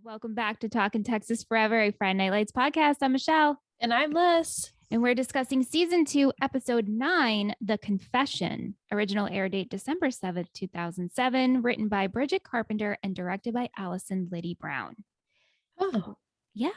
Welcome back to Talkin Texas Forever, a Friday Night Lights podcast. I'm Michelle. And I'm Liz. And we're discussing season 2, episode 9, The Confession. Original air date December 7th, 2007. Written by Bridget Carpenter and directed by Allison Liddy Brown. Oh. Yeah.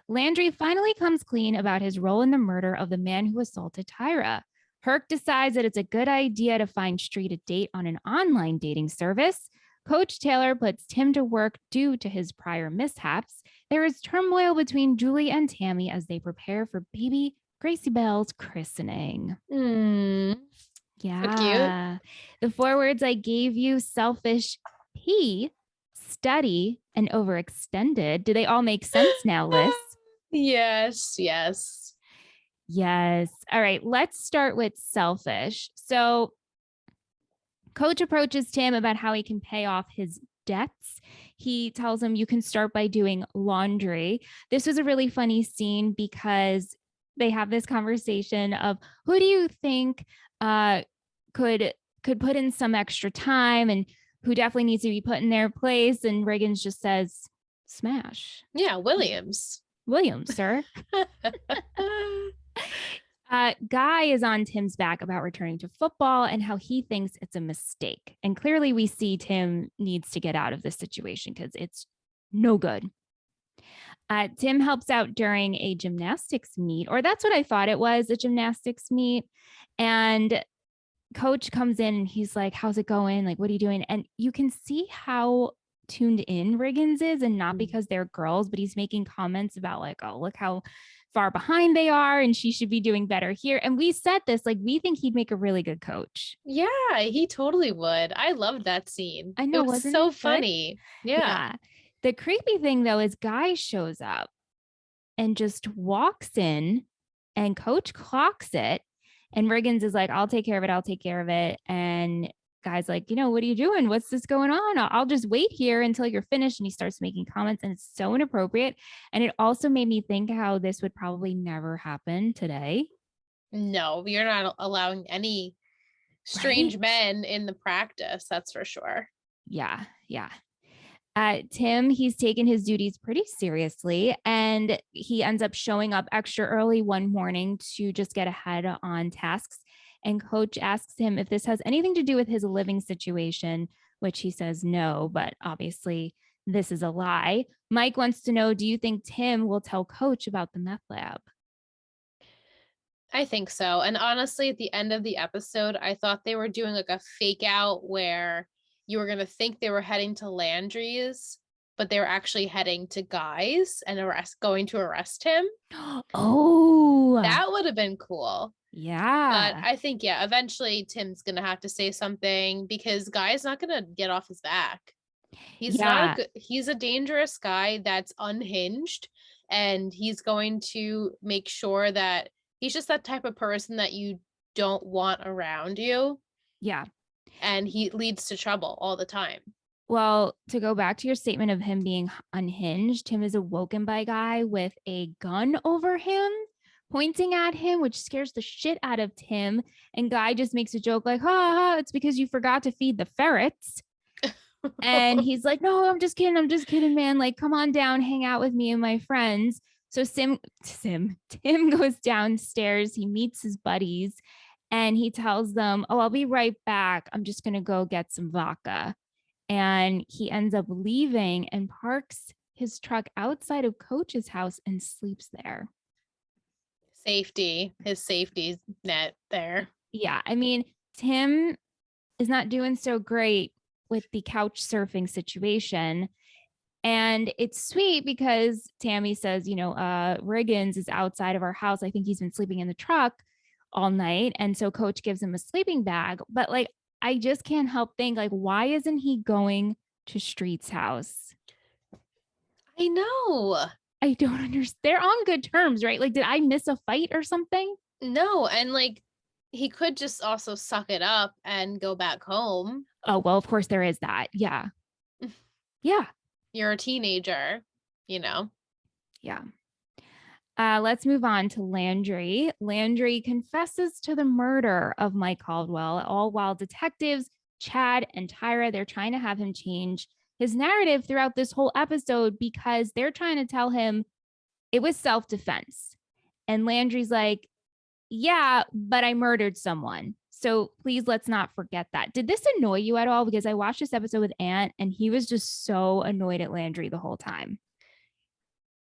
Landry finally comes clean about his role in the murder of the man who assaulted Tyra. Herc decides that it's a good idea to find Street a date on an online dating service. Coach Taylor puts Tim to work due to his prior mishaps. There is turmoil between Julie and Tammy as they prepare for baby Gracie Belle's christening. Yeah. So cute. The 4 words I gave you: selfish, P, study, and overextended. Do they all make sense now, Liz? Yes. Yes. All right, let's start with selfish. So Coach approaches Tim about how he can pay off his debts. He tells him you can start by doing laundry. This was a really funny scene because they have this conversation of who do you think could put in some extra time and who definitely needs to be put in their place. And Riggins just says, Smash. Yeah, Williams, sir. Guy is on Tim's back about returning to football and how he thinks it's a mistake. And clearly we see Tim needs to get out of this situation because it's no good. Tim helps out during a gymnastics meet, or that's what I thought it was, a gymnastics meet. And Coach comes in and he's like, how's it going? Like, what are you doing? And you can see how tuned in Riggins is, and not because they're girls, but he's making comments about like, oh, look how far behind they are and she should be doing better here. And we said this, like, we think he'd make a really good coach. Yeah, he totally would. I loved that scene. I know, it was so funny. Yeah. The creepy thing though is Guy shows up and just walks in and Coach clocks it. And Riggins is like, I'll take care of it. And Guy's like, what are you doing? What's this going on? I'll just wait here until you're finished. And he starts making comments and it's so inappropriate. And it also made me think how this would probably never happen today. No, you're not allowing any strange men in the practice. That's for sure. Yeah. Tim, he's taken his duties pretty seriously, and he ends up showing up extra early one morning to just get ahead on tasks. And Coach asks him if this has anything to do with his living situation, which he says no, but obviously this is a lie. Mike wants to know, do you think Tim will tell Coach about the meth lab? I think so. And honestly, at the end of the episode, I thought they were doing like a fake out where you were going to think they were heading to Landry's, but they were actually heading to Guy's and going to arrest him. Oh, that would have been cool. Yeah. But I think, eventually Tim's going to have to say something because Guy's not going to get off his back. He's he's a dangerous guy that's unhinged, and he's going to make sure that he's just that type of person that you don't want around you. Yeah. And he leads to trouble all the time. Well, to go back to your statement of him being unhinged, Tim is awoken by Guy with a gun over him, pointing at him, which scares the shit out of Tim. And Guy just makes a joke like, it's because you forgot to feed the ferrets. And he's like, no, I'm just kidding, man. Like, come on down, hang out with me and my friends. So Tim goes downstairs. He meets his buddies and he tells them, I'll be right back. I'm just going to go get some vodka. And he ends up leaving and parks his truck outside of Coach's house and sleeps there. His safety net there. Yeah. I mean, Tim is not doing so great with the couch surfing situation. And it's sweet because Tammy says, Riggins is outside of our house. I think he's been sleeping in the truck all night. And so Coach gives him a sleeping bag. But like, I just can't help think, like, why isn't he going to Street's house? I know. I don't understand. They're on good terms, right? Like, did I miss a fight or something? No. And like, he could just also suck it up and go back home. Oh, well, of course there is that. Yeah. Yeah. You're a teenager, Yeah. Let's move on to Landry. Landry confesses to the murder of Mike Caldwell, all while detectives Chad and Tyra, they're trying to have him change his narrative throughout this whole episode because they're trying to tell him it was self-defense. And Landry's like, yeah, but I murdered someone. So please let's not forget that. Did this annoy you at all? Because I watched this episode with Ant and he was just so annoyed at Landry the whole time.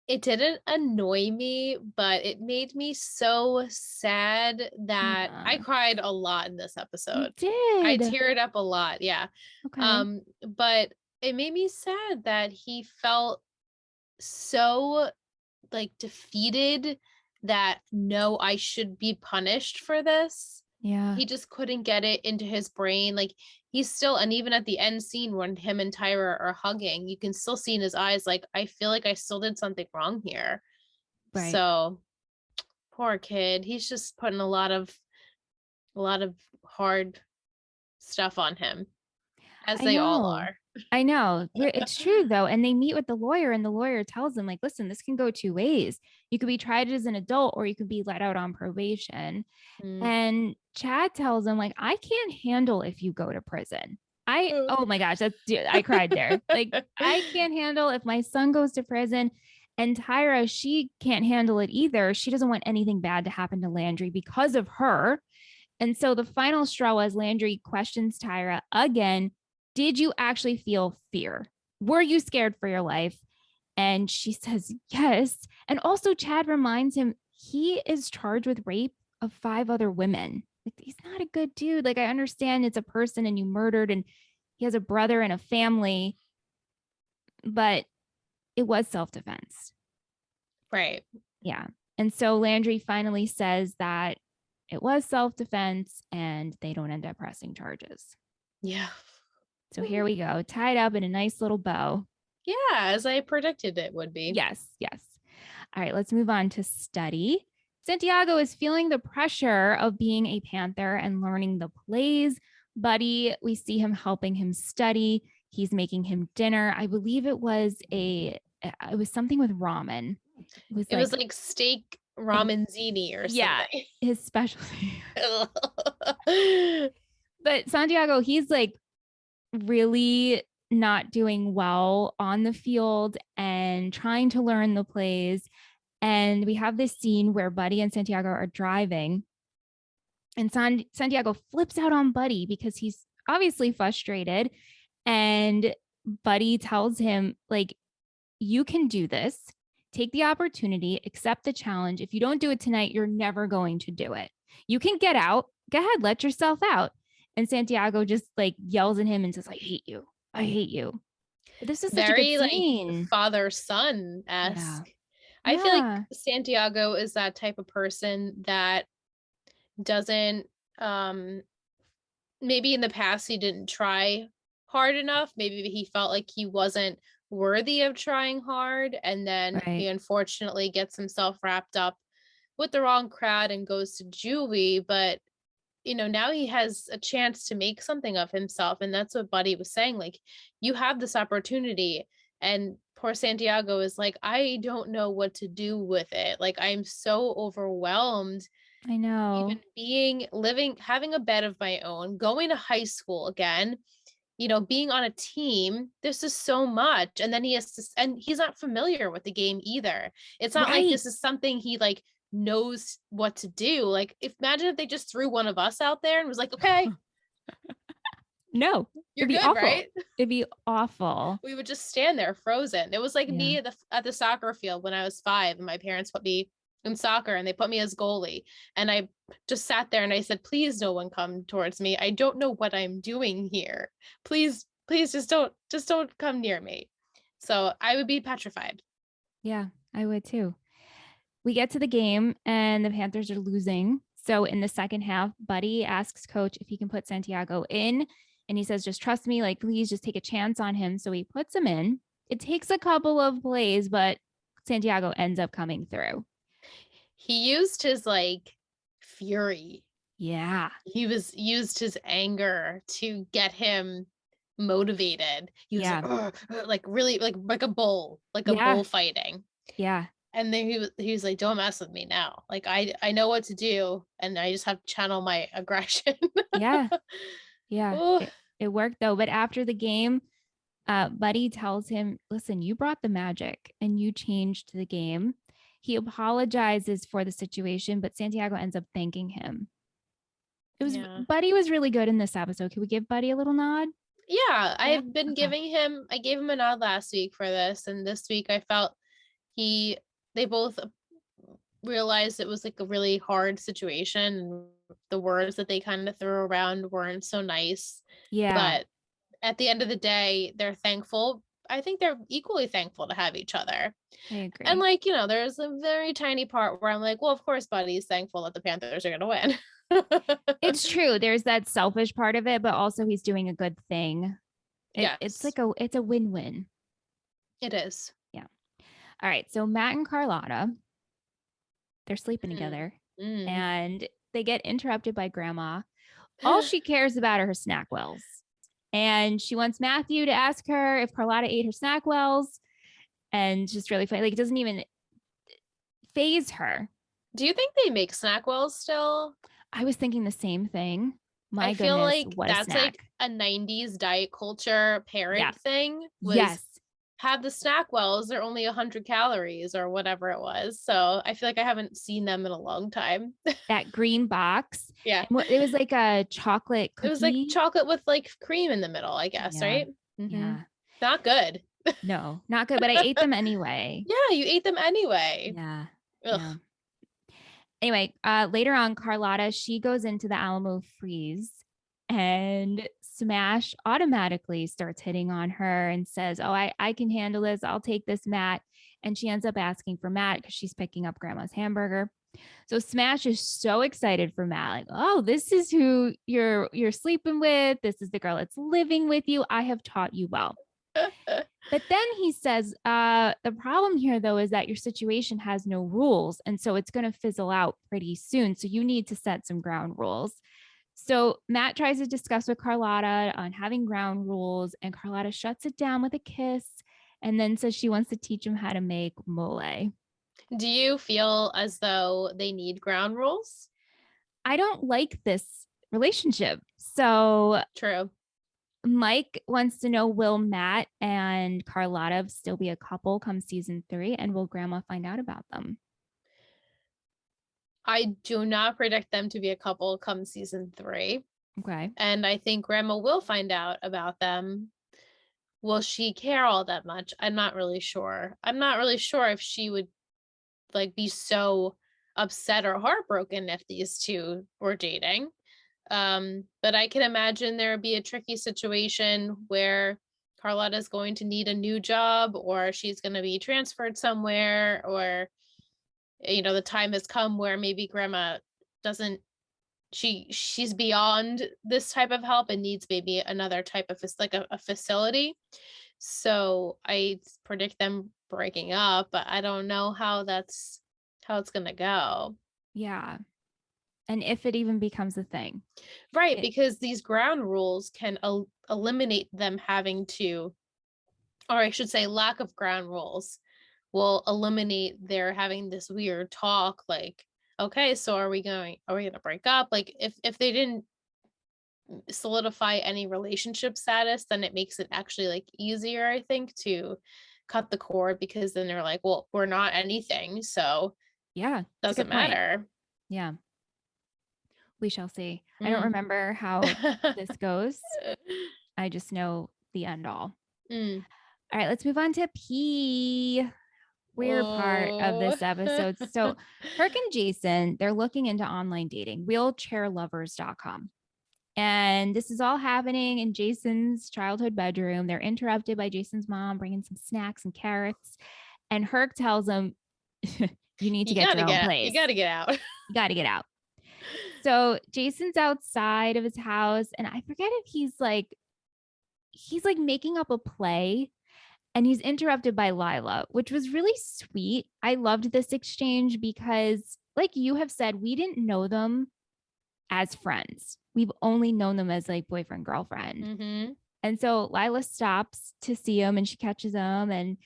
It didn't annoy me, but it made me so sad that I cried a lot in this episode. You did. I teared up a lot. Yeah. Okay. But it made me sad that he felt so like defeated that no, I should be punished for this. Yeah. He just couldn't get it into his brain. Like he's still, and even at the end scene when him and Tyra are hugging, you can still see in his eyes, like, I feel like I still did something wrong here. Right. So poor kid. He's just putting a lot of hard stuff on him, as they all are. I know. It's true though. And they meet with the lawyer and the lawyer tells them like, listen, this can go two ways. You could be tried as an adult or you could be let out on probation. And Chad tells him like, I can't handle if you go to prison. Oh my gosh, I cried there. Like I can't handle if my son goes to prison. And Tyra, she can't handle it either. She doesn't want anything bad to happen to Landry because of her. And so the final straw was Landry questions Tyra again. Did you actually feel fear? Were you scared for your life? And she says, yes. And also Chad reminds him he is charged with rape of 5 other women. Like, he's not a good dude. Like, I understand it's a person and you murdered and he has a brother and a family, but it was self-defense. Right. Yeah. And so Landry finally says that it was self-defense and they don't end up pressing charges. Yeah. So here we go, tied up in a nice little bow. Yeah, as I predicted it would be. Yes, yes. All right, let's move on to study. Santiago is feeling the pressure of being a Panther and learning the plays. Buddy, we see him helping him study. He's making him dinner. I believe it was something with ramen. It was like steak ramen ziti or something. Yeah, his specialty. But Santiago, he's like really not doing well on the field and trying to learn the plays. And we have this scene where Buddy and Santiago are driving and Santiago flips out on Buddy because he's obviously frustrated. And Buddy tells him, like, you can do this. Take the opportunity, accept the challenge. If you don't do it tonight, you're never going to do it. You can get out. Go ahead, let yourself out. And Santiago just like yells at him and says, I hate you. I hate you. But this is such very a good scene. Like father-son-esque. Yeah. I feel like Santiago is that type of person that doesn't maybe in the past he didn't try hard enough. Maybe he felt like he wasn't worthy of trying hard, and then he unfortunately gets himself wrapped up with the wrong crowd and goes to juvie. But now he has a chance to make something of himself, and that's what Buddy was saying, like, you have this opportunity. And poor Santiago is like, I don't know what to do with it. Like, I'm so overwhelmed. I know. Even having a bed of my own, going to high school again, being on a team. This is so much. And then and he's not familiar with the game either. It's not like this is something he like knows what to do. Like, imagine if they just threw one of us out there and was like, okay. No, you're good, awful. Right? It'd be awful. We would just stand there frozen. It was like me at the soccer field when I was 5 and my parents put me in soccer and they put me as goalie. And I just sat there and I said, please no one come towards me. I don't know what I'm doing here. Please just don't come near me. So I would be petrified. Yeah, I would too. We get to the game and the Panthers are losing. So in the second half, Buddy asks coach if he can put Santiago in. And he says, just trust me, like, please just take a chance on him. So he puts him in. It takes a couple of plays, but Santiago ends up coming through. He used his like fury. Yeah. He used his anger to get him motivated. He was like really like a bull, like a bull fighting. Yeah. And then he was like, don't mess with me now. Like, I know what to do and I just have to channel my aggression. Yeah. It worked though. But after the game, Buddy tells him, listen, you brought the magic and you changed the game. He apologizes for the situation, but Santiago ends up thanking him. Buddy was really good in this episode. Can we give Buddy a little nod? Yeah, I've been giving him, I gave him a nod last week for this. And this week I felt they both realized it was like a really hard situation. And the words that they kind of threw around weren't so nice. Yeah. But at the end of the day, they're thankful. I think they're equally thankful to have each other. I agree. And like, there's a very tiny part where I'm like, well, of course, Buddy's thankful that the Panthers are going to win. It's true. There's that selfish part of it, but also he's doing a good thing. Yeah, it's a win-win. It is. Yeah. All right. So Matt and Carlotta, they're sleeping together and they get interrupted by Grandma. All she cares about are her SnackWells. And she wants Matthew to ask her if Carlotta ate her SnackWells. And just really funny. Like, it doesn't even phase her. Do you think they make SnackWells still? I was thinking the same thing. I feel like that's like a 90s diet culture parent thing. Yes. Have the SnackWells. They're only 100 calories or whatever it was. So I feel like I haven't seen them in a long time. That green box. Yeah. It was like a chocolate cookie. It was like chocolate with like cream in the middle, I guess, right? Mm-hmm. Yeah. Not good. No, not good. But I ate them anyway. Yeah, you ate them anyway. Yeah. Ugh. Yeah. Anyway, later on, Carlotta, she goes into the Alamo freeze and Smash automatically starts hitting on her and says, oh, I can handle this. I'll take this, Matt. And she ends up asking for Matt because she's picking up Grandma's hamburger. So Smash is so excited for Matt. Like, oh, this is who you're sleeping with. This is the girl that's living with you. I have taught you well. But then he says, the problem here, though, is that your situation has no rules. And so it's going to fizzle out pretty soon. So you need to set some ground rules. So Matt tries to discuss with Carlotta on having ground rules, and Carlotta shuts it down with a kiss and then says she wants to teach him how to make mole. Do you feel as though they need ground rules? I don't like this relationship. So true. Mike wants to know, will Matt and Carlotta still be a couple come season 3? And will Grandma find out about them? I do not predict them to be a couple come season 3. Okay. And I think Grandma will find out about them. Will she care all that much? I'm not really sure. I'm not really sure if she would like be so upset or heartbroken if these two were dating. But I can imagine there would be a tricky situation where Carlotta's going to need a new job, or she's going to be transferred somewhere, or the time has come where maybe Grandma doesn't, she's beyond this type of help and needs maybe another type of like a facility. So I predict them breaking up, but I don't know how it's going to go. Yeah. And if it even becomes a thing. Right, because these ground rules can eliminate them having to, or I should say lack of ground rules will eliminate their having this weird talk like, okay, so are we going to break up? Like if they didn't solidify any relationship status, then it makes it actually like easier, I think, to cut the cord, because then they're like, well, we're not anything, so yeah, doesn't matter. Yeah. We shall see. I don't remember how this goes. I just know the end all. All right, let's move on to P. Weird part of this episode. So Kirk and Jason, they're looking into online dating, wheelchairlovers.com. And this is all happening in Jason's childhood bedroom. They're interrupted by Jason's mom bringing some snacks and carrots. And Herc tells them, you need to get your own place. You got to get out. You got to get out. So Jason's outside of his house, and I forget if he's like making up a play, and he's interrupted by Lila, which was really sweet. I loved this exchange because, like you have said, we didn't know them as friends. We've only known them as like boyfriend, girlfriend. Mm-hmm. And so Lila stops to see him, and she catches him,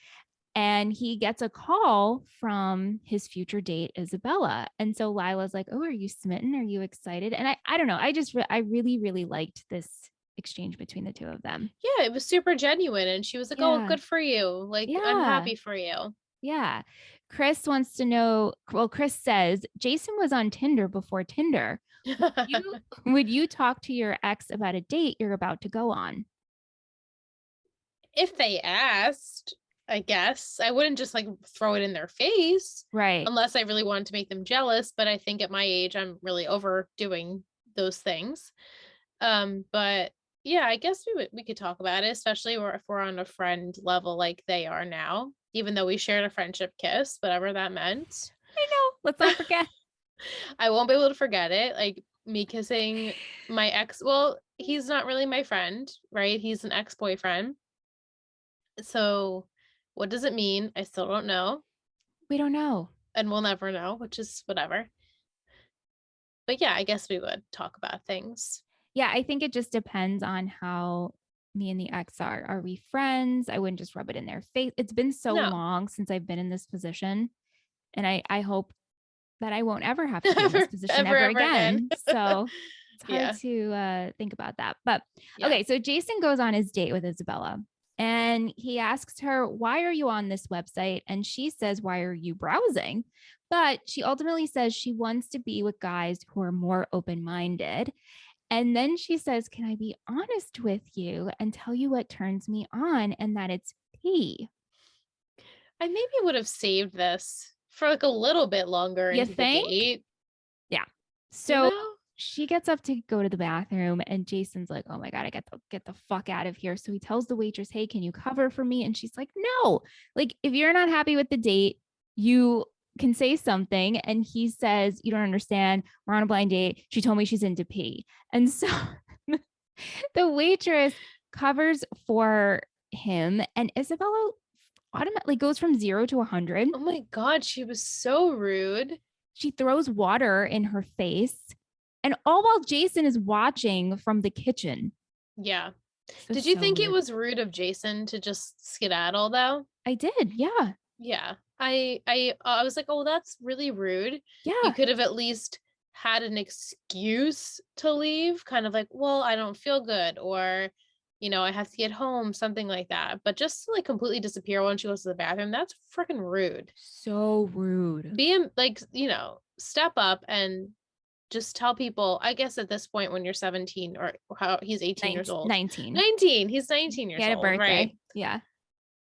and he gets a call from his future date, Isabella. And so Lila's like, oh, are you smitten? Are you excited? And I don't know. I really, really liked this exchange between the two of them. Yeah, it was super genuine. And she was like, oh, Yeah. good for you. Like, I'm Yeah. happy for you. Yeah. Chris wants to know. Well, Chris says Jason was on Tinder before Tinder. You would you talk to your ex about a date you're about to go on? If they asked, I guess I wouldn't just like throw it in their face, Right. unless I really wanted to make them jealous. But I think at my age, I'm really overdoing those things. But yeah, I guess we could talk about it, especially if we're on a friend level like they are now, even though we shared a friendship kiss, whatever that meant. I know. Let's not forget. I won't be able to forget it. Like me kissing my ex. Well, he's not really my friend, right? He's an ex-boyfriend. So what does it mean? I still don't know. We don't know. And we'll never know, which is whatever. But yeah, I guess we would talk about things. Yeah, I think it just depends on how me and the ex are. Are we friends? I wouldn't just rub it in their face. It's been so No. long since I've been in this position. And I hope that I won't ever have to be in this position ever again. So it's hard to think about that. But okay, so Jason goes on his date with Isabella and he asks her, why are you on this website? And she says, why are you browsing? But she ultimately says she wants to be with guys who are more open minded. And then she says, can I be honest with you and tell you what turns me on and that it's pee? I maybe would have saved this for like a little bit longer You into think? the date. Yeah. So she gets up to go to the bathroom and Jason's like, oh my God, I get the fuck out of here. So he tells the waitress, hey, can you cover for me? And she's like, no, like if you're not happy with the date, you can say something. And he says, you don't understand. We're on a blind date. She told me she's into pee. And so the waitress covers for him and Isabella automatically goes from 0 to 100. Oh my God, she was so rude. She throws water in her face. And all while Jason is watching from the kitchen. Yeah. Did you think it was rude of Jason to just skedaddle though? I did. Yeah. Yeah. I was like, oh, that's really rude. Yeah. You could have at least had an excuse to leave, kind of like, well, I don't feel good, or I have to get home, something like that. But just to like completely disappear when she goes to the bathroom, that's freaking rude. So rude. Be like, step up and just tell people, I guess at this point when you're 17 or how he's 18 years old. 19. 19. He's 19 years old, right? Yeah.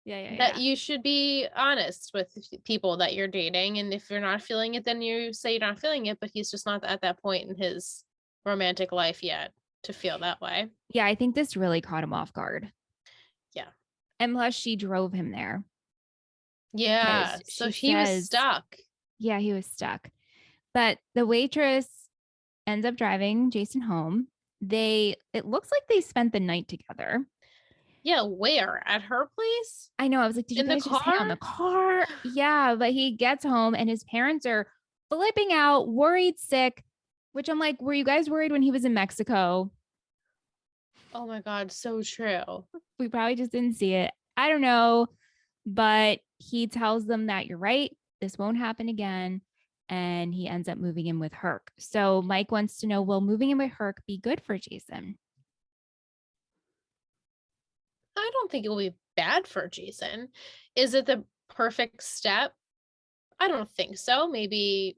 Yeah. That you should be honest with people that you're dating. And if you're not feeling it, then you say you're not feeling it, but he's just not at that point in his romantic life yet to feel that way. Yeah, I think this really caught him off guard. Yeah. And plus she drove him there. Yeah. So he was stuck. Yeah, he was stuck. But the waitress ends up driving Jason home. It looks like they spent the night together. Yeah, where? At her place? I know. I was like, did you guys just hang on the car? Yeah, but he gets home and his parents are flipping out, worried, sick, which I'm like, were you guys worried when he was in Mexico? Oh my God, so true. We probably just didn't see it. I don't know. But he tells them that you're right. This won't happen again. And he ends up moving in with Herc. So Mike wants to know, will moving in with Herc be good for Jason? I don't think it will be bad for Jason. Is it the perfect step? I don't think so. Maybe,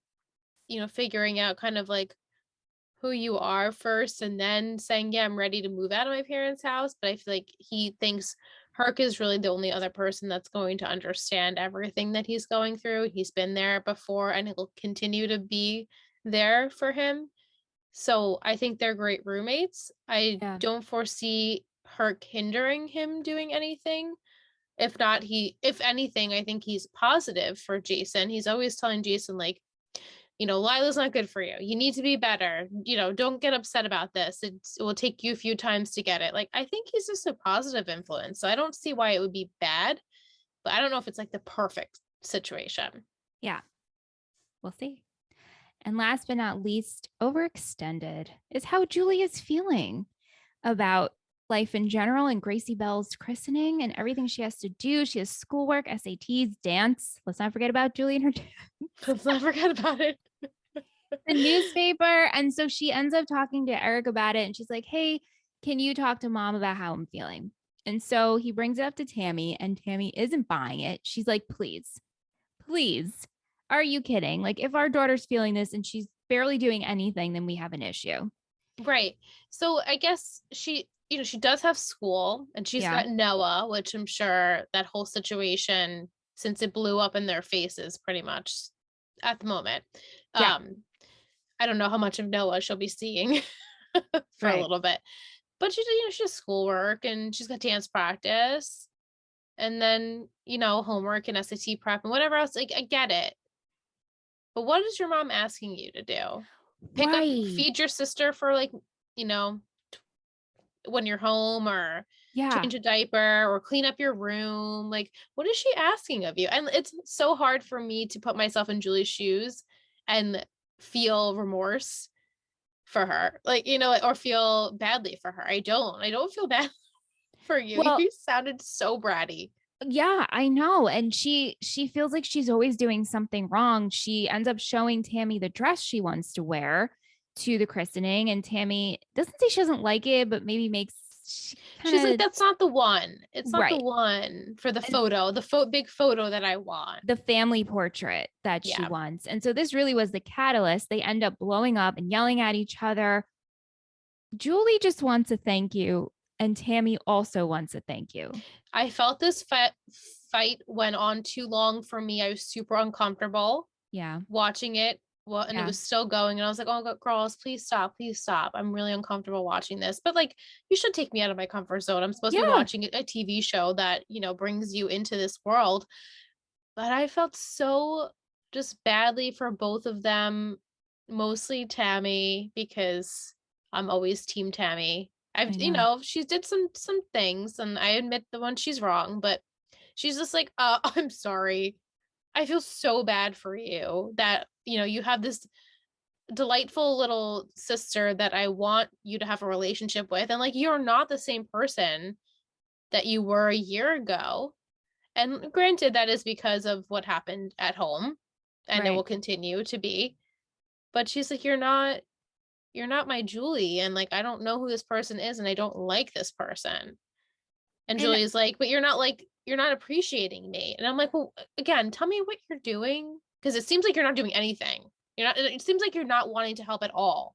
figuring out kind of like who you are first and then saying, yeah, I'm ready to move out of my parents' house. But I feel like he thinks Herc is really the only other person that's going to understand everything that he's going through. He's been there before and he'll continue to be there for him. So I think they're great roommates. I don't foresee Herc hindering him doing anything. If anything, I think he's positive for Jason. He's always telling Jason, like, Lila's not good for you. You need to be better. Don't get upset about this. It will take you a few times to get it. Like, I think he's just a positive influence. So I don't see why it would be bad, but I don't know if it's like the perfect situation. Yeah. We'll see. And last but not least, overextended is how Julie is feeling about life in general and Gracie Bell's christening and everything she has to do. She has schoolwork, SATs, dance. Let's not forget about Julie and her dance. Let's not forget about it. The newspaper. And so she ends up talking to Eric about it. And she's like, hey, can you talk to mom about how I'm feeling? And so he brings it up to Tammy, and Tammy isn't buying it. She's like, please, please, are you kidding? Like, if our daughter's feeling this and she's barely doing anything, then we have an issue. Right. So I guess she does have school and she's Yeah. got Noah, which I'm sure that whole situation, since it blew up in their faces pretty much at the moment. Yeah. I don't know how much of Noah she'll be seeing for a Right. little bit. But she has schoolwork and she's got dance practice and then, homework and SAT prep and whatever else. Like, I get it. But what is your mom asking you to do? Right. Feed your sister for like, you know, when you're home, or Yeah. change a diaper or clean up your room. Like, what is she asking of you? And it's so hard for me to put myself in Julie's shoes and feel remorse for her, like, or feel badly for her. I don't feel bad for you. Well, You sounded so bratty. yeah, I know. And she feels like she's always doing something wrong. She ends up showing Tammy the dress she wants to wear to the christening, and Tammy doesn't say she doesn't like it, but maybe makes She's like, kind of that's not the one. It's not the right. one for the And photo, big photo that I want. the family portrait that she Yeah. wants. And so this really was the catalyst. They end up blowing up and yelling at each other. Julie just wants a thank you, and Tammy also wants a thank you. I felt this fight went on too long for me. I was super uncomfortable Yeah. watching it. Well, and it Yeah. was still going, and I was like, "Oh, girls, please stop, please stop! I'm really uncomfortable watching this." But like, you should take me out of my comfort zone. I'm supposed to be Yeah. watching a TV show that brings you into this world. But I felt so just badly for both of them, mostly Tammy, because I'm always team Tammy. I I've know. she did some things, and I admit the one she's wrong, but she's just like, I'm sorry. I feel so bad for you that, you have this delightful little sister that I want you to have a relationship with, and like, you're not the same person that you were a year ago. And granted, that is because of what happened at home, and it Right. will continue to be. But she's like, you're not my Julie, and like, I don't know who this person is, and I don't like this person. And And Julie's like, but you're not appreciating me. And I'm like, well, again, tell me what you're doing, because it seems like you're not doing anything. It seems like you're not wanting to help at all.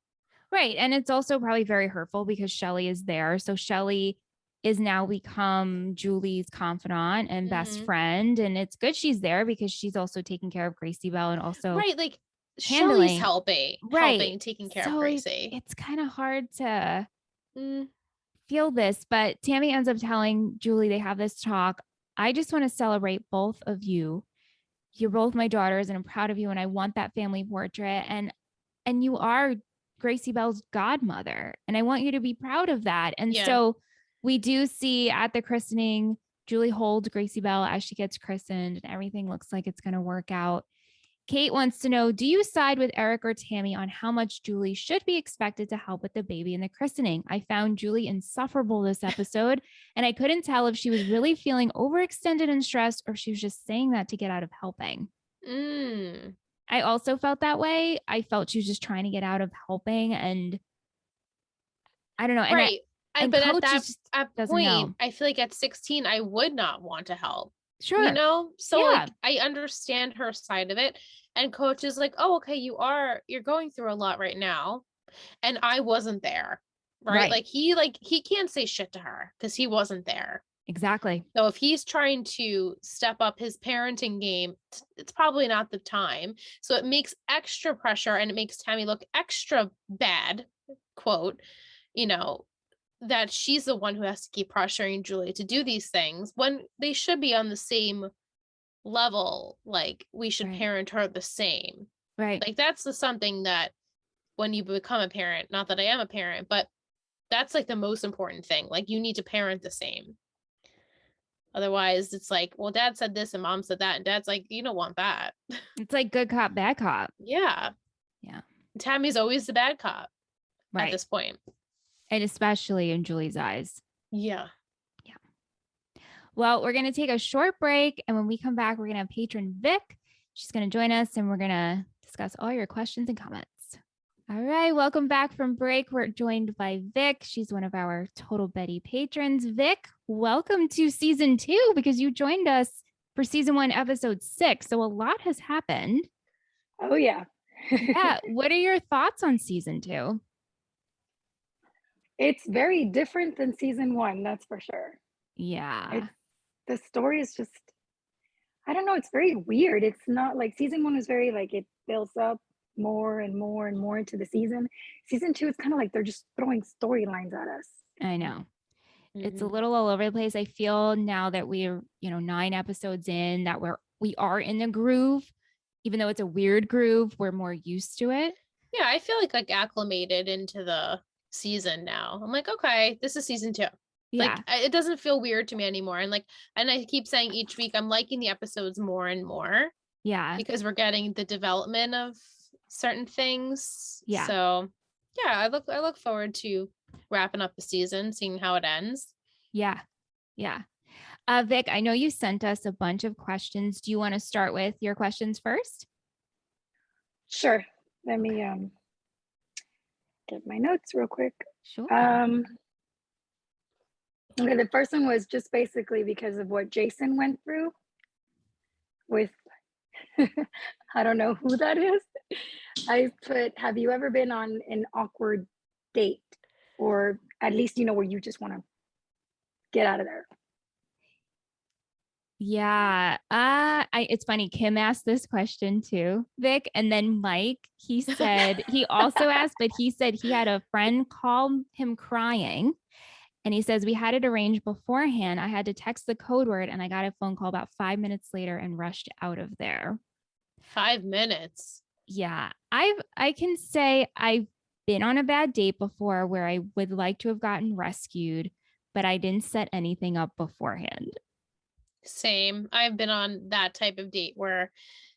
right. And it's also probably very hurtful because Shelly is there. So Shelly is now become Julie's confidant and best Mm-hmm. friend. And it's good she's there because she's also taking care of Gracie Bell and also Right, like Shelly's handling. helping, Right. taking care of So Gracie. it's kind of hard to Mm, feel this, but Tammy ends up telling Julie they have this talk. I just want to celebrate both of you. You're both my daughters, and I'm proud of you. And I want that family portrait. And you are Gracie Bell's godmother. And I want you to be proud of that. And yeah. so we do see at the christening, Julie holds Gracie Bell as she gets christened, and everything looks like it's going to work out. Kate wants to know, do you side with Eric or Tammy on how much Julie should be expected to help with the baby in the christening? I found Julie insufferable this episode, and I couldn't tell if she was really feeling overextended and stressed or she was just saying that to get out of helping. Mm. I also felt that way. I felt she was just trying to get out of helping, and I don't know. Right. And But at coach that just at doesn't point, know. I feel like at 16, I would not want to help. Sure. So Yeah. like, I understand her side of it. And coach is like, oh, okay, you're going through a lot right now. And I wasn't there. Right. Right. He can't say shit to her because he wasn't there. Exactly. So if he's trying to step up his parenting game, it's probably not the time. So it makes extra pressure, and it makes Tammy look extra bad, quote, you know, that she's the one who has to keep pressuring Julie to do these things when they should be on the same level. Like, we should Right. parent her the same. Right. Like, that's something that when you become a parent, not that I am a parent, but that's like the most important thing. Like, you need to parent the same. Otherwise, it's like, well, dad said this and mom said that. And dad's like, you don't want that. It's like good cop, bad cop. Yeah. Yeah. Tammy's always the bad cop at Right. this point. And especially in Julie's eyes. Yeah. Yeah. Well, we're going to take a short break. And when we come back, we're going to have patron Vic. She's going to join us and we're going to discuss all your questions and comments. All right, welcome back from break. We're joined by Vic. She's one of our Total Betty patrons. Vic, welcome to season 2 because you joined us for season 1, episode 6. So a lot has happened. Oh, yeah. Yeah. What are your thoughts on season 2? It's very different than season 1, that's for sure. Yeah. The story is just, I don't know, it's very weird. It's not like season 1 was very like it builds up more and more and more into the season. Season 2, it's kind of like they're just throwing storylines at us. I know. It's a little all over the place. I feel now that we're, 9 episodes in that we are in the groove, even though it's a weird groove, we're more used to it. Yeah, I feel like acclimated into the season now. I'm like, okay, this is season 2. Yeah. Like it doesn't feel weird to me anymore. And I keep saying each week I'm liking the episodes more and more. Yeah. Because we're getting the development of certain things. Yeah. So yeah, I look forward to wrapping up the season, seeing how it ends. Yeah. Yeah. Vic, I know you sent us a bunch of questions. Do you want to start with your questions first? Sure. Let me get my notes real quick. Sure. Okay, the first one was just basically because of what Jason went through with I don't know who that is. I put, have you ever been on an awkward date? Or at least, where you just want to get out of there? Yeah. It's funny. Kim asked this question too, Vic. And then Mike, he said, he also asked, but he said he had a friend call him crying. And he says, we had it arranged beforehand. I had to text the code word and I got a phone call about 5 minutes later and rushed out of there. 5 minutes. Yeah. I can say I've been on a bad date before where I would like to have gotten rescued, but I didn't set anything up beforehand. Same. I've been on that type of date where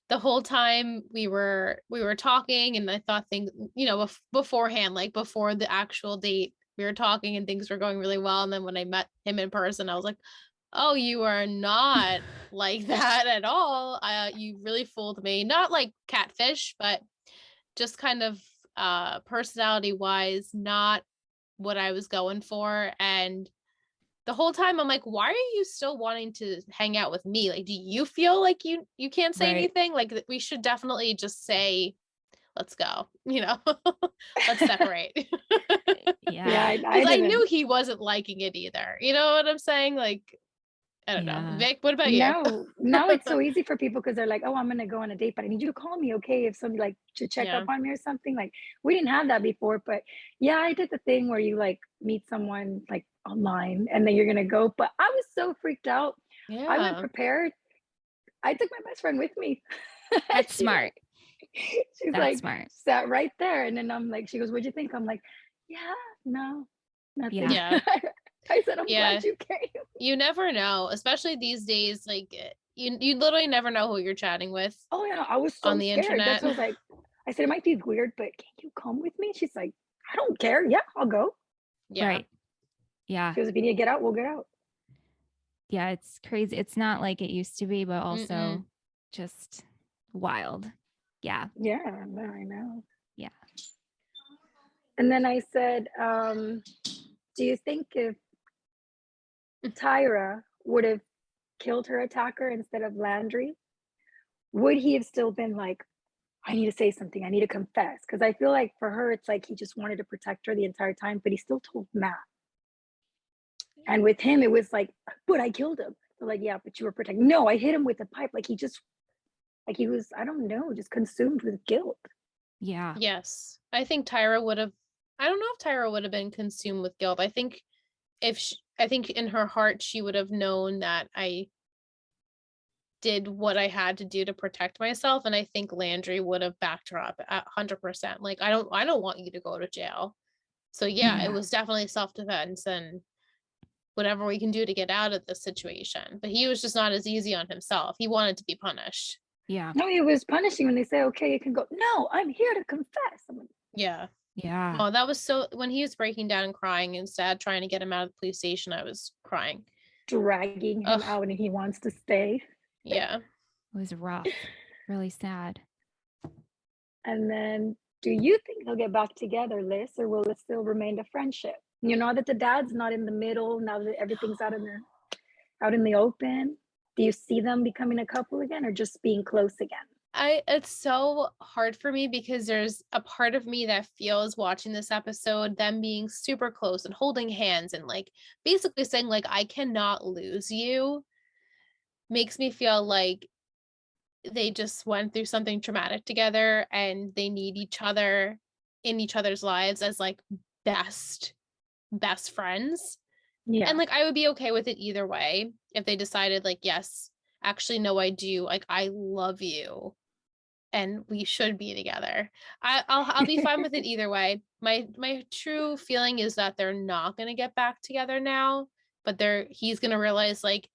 the whole time we were talking and I thought things, beforehand, like before the actual date, we were talking and things were going really well. And then when I met him in person, I was like, oh, you are not like that at all. You really fooled me. Not like catfish, but just kind of personality wise, not what I was going for. And the whole time I'm like, why are you still wanting to hang out with me? Like, do you feel like you can't say anything? Like, we should definitely just say, let's go, let's separate. Yeah. I knew he wasn't liking it either. You know what I'm saying? Like, I don't know. Vic, what about you? No, it's so easy for people because they're like, oh, I'm going to go on a date, but I need you to call me, okay? If somebody like to check up on me or something. Like, we didn't have that before, but yeah, I did the thing where you like meet someone like online and then you're going to go. But I was so freaked out. Yeah. I went prepared. I took my best friend with me. That's smart. She's like, smart. Sat right there. And then I'm like, she goes, what'd you think? I'm like, yeah, no, nothing. Yeah. I said, I'm glad you came. You never know, especially these days. Like you literally never know who you're chatting with. Oh yeah, I was so on the scared. internet. That's what I was like. I said it might be weird, but can you come with me? She's like, I don't care. Yeah, I'll go. Yeah. Right. Yeah. Because if you need to get out, we'll get out. Yeah, it's crazy. It's not like it used to be, but also just wild. Yeah. Yeah, I know. Yeah. And then I said, do you think if Tyra would have killed her attacker instead of Landry, would he have still been like, I need to say something, I need to confess? Because I feel like for her, it's like he just wanted to protect her the entire time, but he still told Matt. And with him, it was like, but I killed him. So like, yeah, but you were protecting. No, I hit him with a pipe. Like he was, I don't know, just consumed with guilt. Yeah. Yes. I think Tyra would have, I don't know if Tyra would have been consumed with guilt. I think I think in her heart, she would have known that I did what I had to do to protect myself. And I think Landry would have backed her up at 100%. Like, I don't want you to go to jail. So yeah, it was definitely self-defense and whatever we can do to get out of this situation. But he was just not as easy on himself. He wanted to be punished. Yeah. No, he was punishing when they say, okay, you can go. No, I'm here to confess. I'm like, yeah. Yeah. Oh, that was so, when he was breaking down and crying and sad, trying to get him out of the police station, I was crying. Dragging him out and he wants to stay. Yeah. It was rough. Really sad. And then, Do you think they'll get back together, Liz, or will it still remain a friendship? You know that the dad's not in the middle now that everything's out in the open. Do you see them becoming a couple again, or just being close again? It's so hard for me because there's a part of me that feels watching this episode, them being super close and holding hands and like basically saying like, I cannot lose you, makes me feel like they just went through something traumatic together and they need each other in each other's lives as like best friends. Yeah. And like I would be okay with it either way if they decided like, yes, actually no, I do, like I love you and we should be together. I'll be fine with it either way. My true feeling is that they're not going to get back together now, but he's going to realize like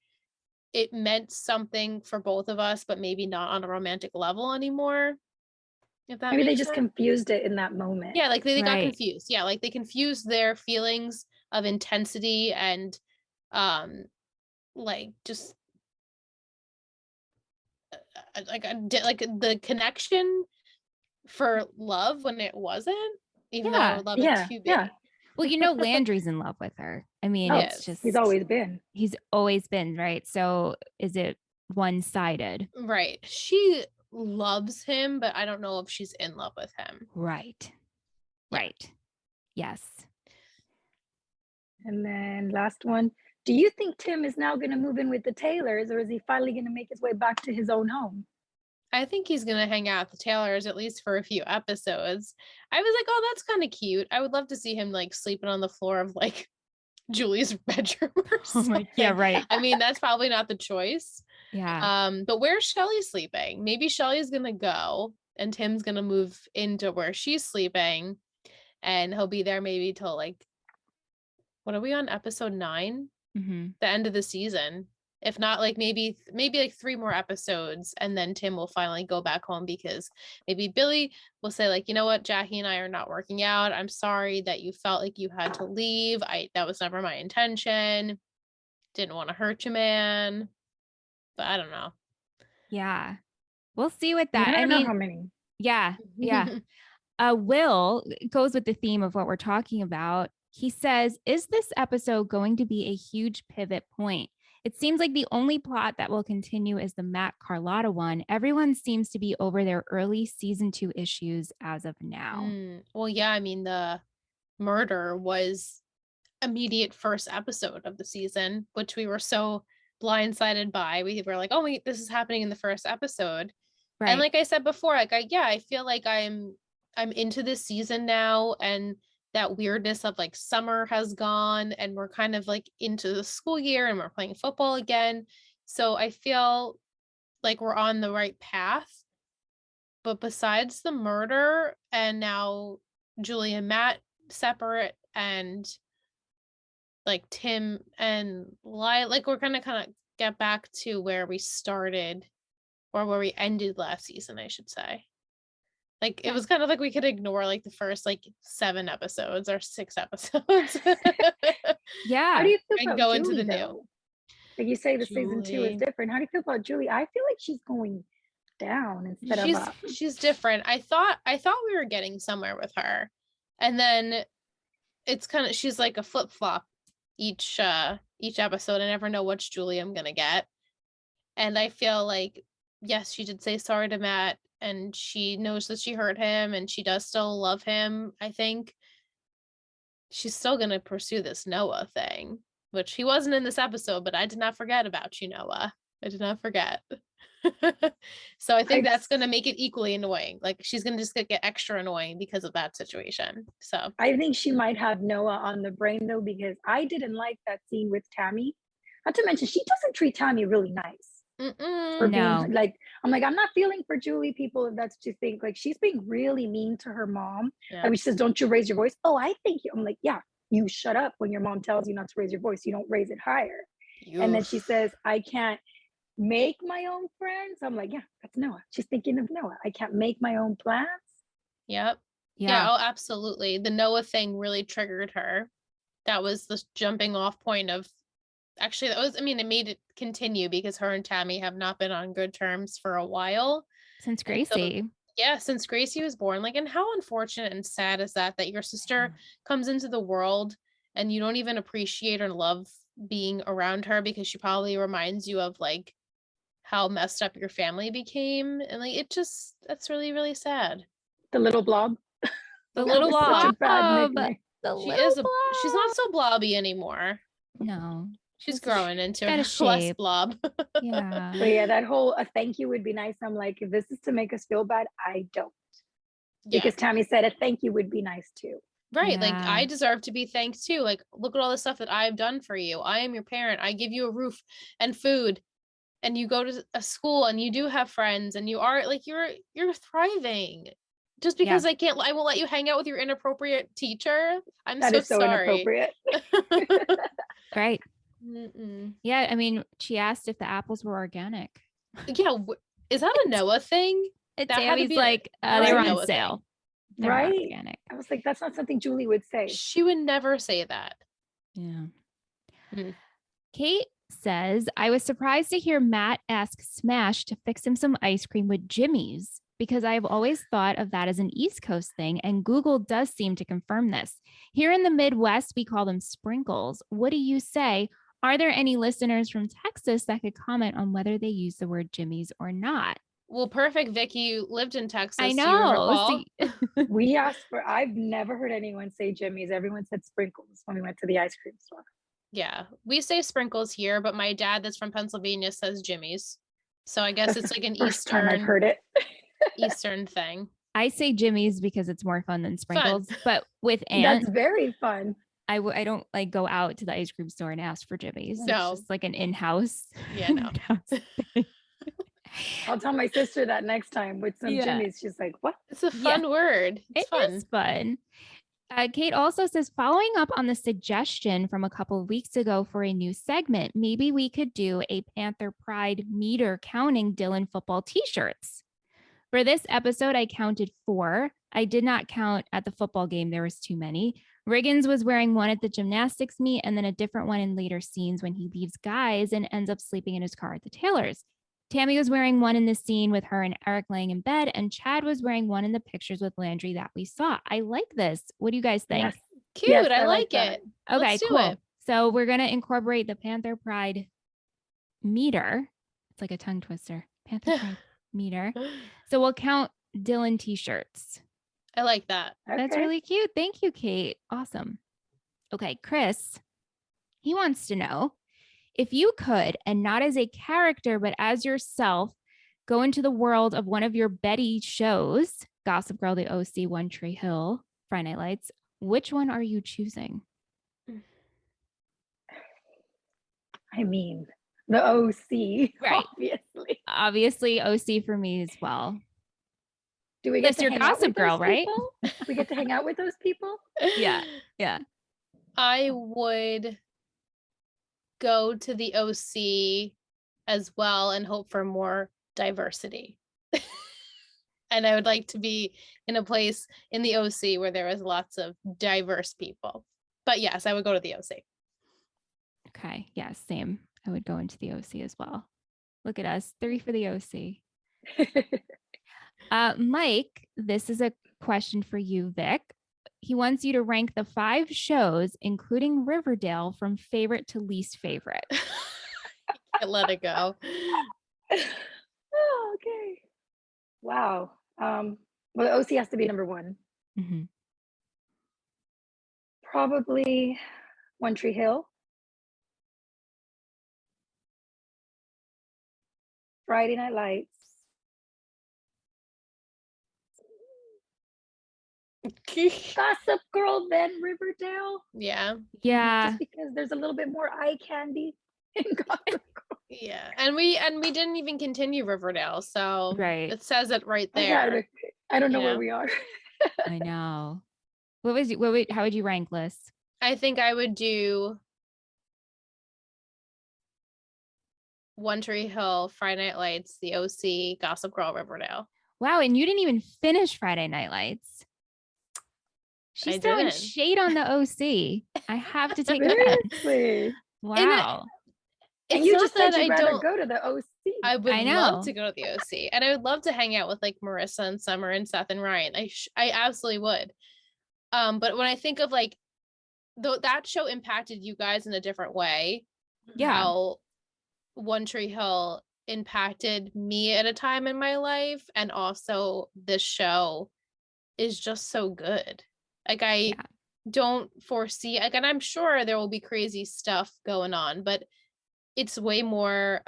it meant something for both of us, but maybe not on a romantic level anymore. If that Maybe they makes just sense. confused it in that moment. Yeah, like they got Right. confused. Yeah, like they confused their feelings of intensity and like just like the connection for love when it wasn't, even Yeah. though love it Yeah. to be. Yeah. Well, you know, Landry's in love with her. I mean, Oh, it's just he's always been. he's always been, right? So is it one-sided? Right. She loves him, but I don't know if she's in love with him. Right. Yeah. Right. Yes. And then last one. Do you think Tim is now going to move in with the Taylors, or is he finally going to make his way back to his own home? I think he's going to hang out with the Taylors at least for a few episodes. I was like, oh, that's kind of cute. I would love to see him like sleeping on the floor of like Julie's bedroom or something. Yeah, right. I mean, that's probably not the choice. Yeah. But where's Shelly sleeping? Maybe Shelly's going to go and Tim's going to move into where she's sleeping and he'll be there maybe till like, what are we on, episode 9? Mm-hmm. The end of the season. If not, like maybe like 3 more episodes, and then Tim will finally go back home because maybe Billy will say like, you know what, Jackie and I are not working out. I'm sorry that you felt like you had to leave. That was never my intention. Didn't want to hurt you, man. But I don't know. Yeah. We'll see with that. I I don't know mean, how many. yeah. Will goes with the theme of what we're talking about. He says, is this episode going to be a huge pivot point? It seems like the only plot that will continue is the Matt Carlotta one. Everyone seems to be over their early season 2 issues as of now. Well, yeah, I mean, the murder was immediate first episode of the season, which we were so blindsided by. We were like, oh wait, this is happening in the first episode. Right. And like I said before, like I feel like I'm into this season now, and that weirdness of like summer has gone and we're kind of like into the school year and we're playing football again. So I feel like we're on the right path. But besides the murder and now Julie and Matt separate and like Tim and Lila, like we're gonna kind of get back to where we started or where we ended last season, I should say. Like it was kind of like we could ignore like the first like 7 episodes or 6 episodes. Yeah. How do you feel And about go Julie, into the though? new. Like you say, the season 2 is Julie. different. How do you feel about Julie? I feel like she's going down instead of up. She's different. I thought we were getting somewhere with her. And then it's kind of, she's like a flip-flop each episode. I never know which Julie I'm gonna get. And I feel like, yes, she did say sorry to Matt and she knows that she hurt him and she does still love him. I think she's still gonna pursue this Noah thing, which he wasn't in this episode, but I did not forget about you, Noah. I did not forget. So I think that's going to make it equally annoying. Like she's going to just get extra annoying because of that situation. So I think she might have Noah on the brain though, because I didn't like that scene with Tammy. Not to mention, she doesn't treat Tammy really nice. For being like, I'm not feeling for Julie, people, if that's what you think. Like she's being really mean to her mom. yeah. Like she says, don't you raise your voice? Oh, I think you. I'm like, yeah, you shut up when your mom tells you not to raise your voice. You don't raise it higher. And then she says, I can't make my own friends. I'm like, yeah, that's Noah. She's thinking of Noah. I can't make my own plans. Yep. Yeah. Oh, absolutely. The Noah thing really triggered her. That was the jumping off point of, actually, that was, I mean, it made it continue because her and Tammy have not been on good terms for a while. Since Gracie. Yeah, since Gracie was born. Like, and how unfortunate and sad is that your sister comes into the world and you don't even appreciate or love being around her because she probably reminds you of like how messed up your family became. And like that's really, really sad. The little blob. The That little was such a bad blob. nickname. The She's little not blob. so blobby anymore. No. She's growing into got a less shape. blob. Yeah. But yeah, that whole a thank you would be nice. I'm like, if this is to make us feel bad, I don't. Yeah. Because Tammy said a thank you would be nice too. Right. Like Yeah. I deserve to be thanked too. Like, look at all the stuff that I've done for you. I am your parent. I give you a roof and food, and you go to a school and you do have friends and you are like you're thriving. Just because I won't let you hang out with your inappropriate teacher. That is so sorry. inappropriate. Right. Mm-mm. Yeah. I mean, she asked if the apples were organic. Yeah. Is that a Noah thing? It's That had to Tammy's be like, that's they a were on Noah sale. thing. They're not Right? organic. I was like, that's not something Julie would say. She would never say that. Yeah. Mm. Kate says, I was surprised to hear Matt ask Smash to fix him some ice cream with Jimmy's because I have always thought of that as an East Coast thing, and Google does seem to confirm this. Here in the Midwest, we call them sprinkles. What do you say? Are there any listeners from Texas that could comment on whether they use the word Jimmy's or not? Well, perfect, Vicky. You lived in Texas. I know. Do you recall? We asked for, I've never heard anyone say Jimmy's. Everyone said sprinkles when we went to the ice cream store. Yeah, we say sprinkles here, but my dad that's from Pennsylvania says Jimmy's. So I guess it's like an First time I've heard it. Eastern thing. I say Jimmy's because it's more fun than sprinkles, but with Aunt, That's very fun. I don't like go out to the ice cream store and ask for Jimmy's. No. It's just like an in-house. Yeah, no. I'll tell my sister that next time with some Jimmy's. She's like, what? It's a fun word. It's fun. Is fun. Kate also says, following up on the suggestion from a couple of weeks ago for a new segment, maybe we could do a Panther Pride meter counting Dylan football t-shirts. For this episode, I counted 4. I did not count at the football game. There was too many. Riggins was wearing one at the gymnastics meet and then a different one in later scenes when he leaves Guy's and ends up sleeping in his car at the Taylors. Tammy was wearing one in the scene with her and Eric laying in bed, and Chad was wearing one in the pictures with Landry that we saw. I like this. What do you guys think? Yes. Cute. Yes, I like that. it. Okay, Let's do cool. it. So we're going to incorporate the Panther Pride meter. It's like a tongue twister. Panther Pride meter. So we'll count Dylan t-shirts. I like that. Okay. That's really cute. Thank you, Kate. Awesome. Okay, Chris, he wants to know, if you could, and not as a character, but as yourself, go into the world of one of your Betty shows, Gossip Girl, The OC, One Tree Hill, Friday Night Lights, which one are you choosing? I mean, the OC, Right. obviously. Obviously, OC for me as well. Do we get Yes, to your hang out Gossip with Girl, those right? people? We get to hang out with those people? Yeah. I would go to the OC as well and hope for more diversity. And I would like to be in a place in the OC where there is lots of diverse people. But yes, I would go to the OC. Okay. Yeah, same. I would go into the OC as well. Look at us, 3 for the OC. Mike, this is a question for you, Vic. He wants you to rank the 5 shows, including Riverdale, from favorite to least favorite. Can't let it go. Oh, okay. Wow. Well, the OC has to be number 1. Mm-hmm. Probably One Tree Hill. Friday Night Lights. Gossip Girl, then Riverdale. Yeah. Yeah. Just because there's a little bit more eye candy in Gossip Girl. Yeah. And we didn't even continue Riverdale. So Right. it says it right there. I don't know You where know? we are. I know. How would you rank, Liz? I think I would do One Tree Hill, Friday Night Lights, The OC, Gossip Girl, Riverdale. Wow, and you didn't even finish Friday Night Lights. She's throwing didn't. shade on the OC. I have to take that. Seriously. Wow. And it's you not just said that you'd I rather don't. go to the OC. I would I love know. to go to the OC, and I would love to hang out with like Marissa and Summer and Seth and Ryan. I absolutely would. But when I think of like though that show impacted you guys in a different way, Yeah. how One Tree Hill impacted me at a time in my life, and also this show is just so good. Like I don't foresee, like, and I'm sure there will be crazy stuff going on, but it's way more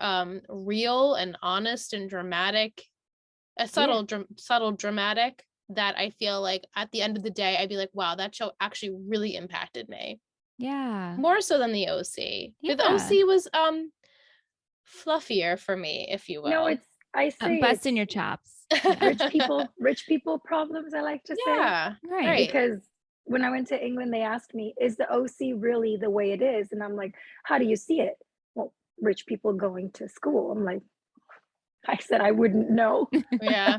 real and honest and dramatic, a subtle dramatic, that I feel like at the end of the day I'd be like, wow, that show actually really impacted me. Yeah. More so than the OC. Yeah. The OC was fluffier for me, if you will. No, it's I say busting it's your chops. rich people problems, I like to say. Yeah, Right. Because when I went to England, they asked me, is the OC really the way it is? And I'm like, how do you see it? Well, rich people going to school. I'm like, I said I wouldn't know. Yeah.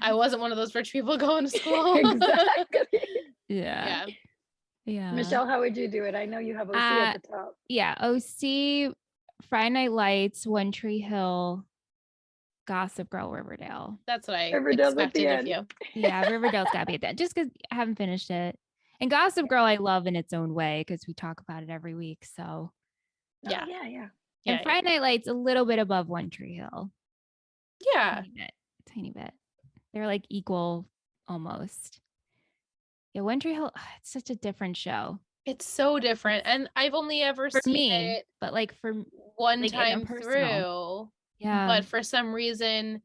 I wasn't one of those rich people going to school. Exactly. Yeah. Yeah. Michelle, how would you do it? I know you have OC at the top. Yeah. OC, Friday Night Lights, One Tree Hill, Gossip Girl, Riverdale. That's what I Riverdale's at the expected of end. you. Yeah, Riverdale's got to be at that, just because I haven't finished it. And Gossip Girl, I love in its own way because we talk about it every week. So Yeah. Oh, yeah. and Friday Night Lights a little bit above One Tree Hill. Yeah. Tiny bit. They're like equal almost. Yeah, One Tree Hill, it's such a different show. It's so different. And I've only ever seen it, but like for one like, time through. Yeah. But for some reason,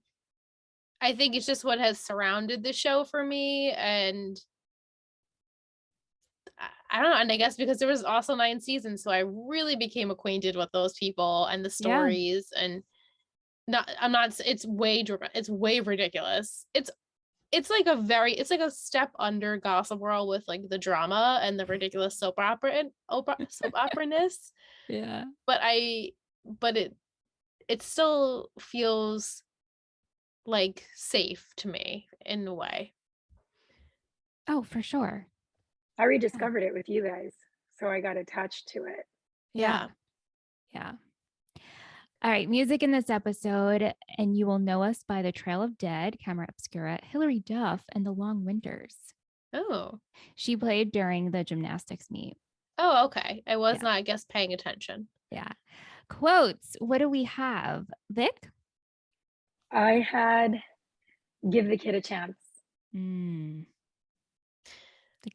I think it's just what has surrounded the show for me. And I don't know. And I guess because there was also 9 seasons, so I really became acquainted with those people and the stories. And it's way ridiculous. It's like a step under Gossip Girl with like the drama and the ridiculous soap opera-ness. Yeah. But it still feels like safe to me in a way. Oh, for sure. I rediscovered it with you guys, so I got attached to it. Yeah. All right, music in this episode, and you will know us by The Trail of Dead, Camera Obscura, Hilary Duff, and The Long Winters. Oh. She played during the gymnastics meet. Oh, okay. I was not, I guess, paying attention. Yeah. Quotes. What do we have? Vic? I had give the kid a chance.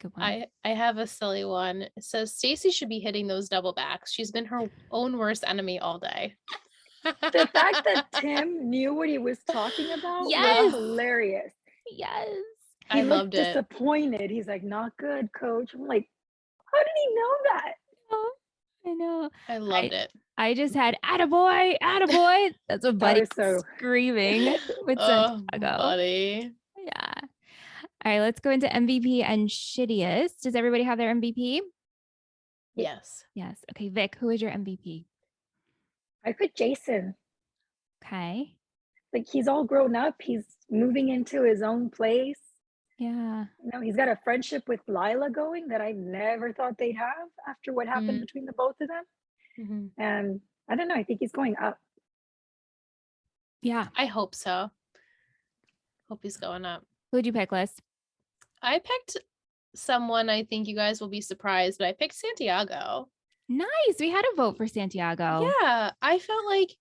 Good one. I have a silly one. It says Stacy should be hitting those double backs. She's been her own worst enemy all day. The fact that Tim knew what he was talking about was hilarious. Yes. He looked disappointed. He's like, not good, coach. I'm like, how did he know that? I know. I loved it. I just had attaboy, attaboy. That's what Buddy was screaming with Santiago. Buddy. Yeah. All right, let's go into MVP and shittiest. Does everybody have their MVP? Yes. Yes. Okay, Vic, who is your MVP? I put Jason. Okay. Like, he's all grown up. He's moving into his own place. Yeah. He's got a friendship with Lila going that I never thought they'd have after what happened between the both of them. Mm-hmm. And I don't know. I think he's going up. Yeah. I hope so. Hope he's going up. Who'd you pick, Liz? I picked someone I think you guys will be surprised, but I picked Santiago. Nice. We had a vote for Santiago. Yeah. I felt like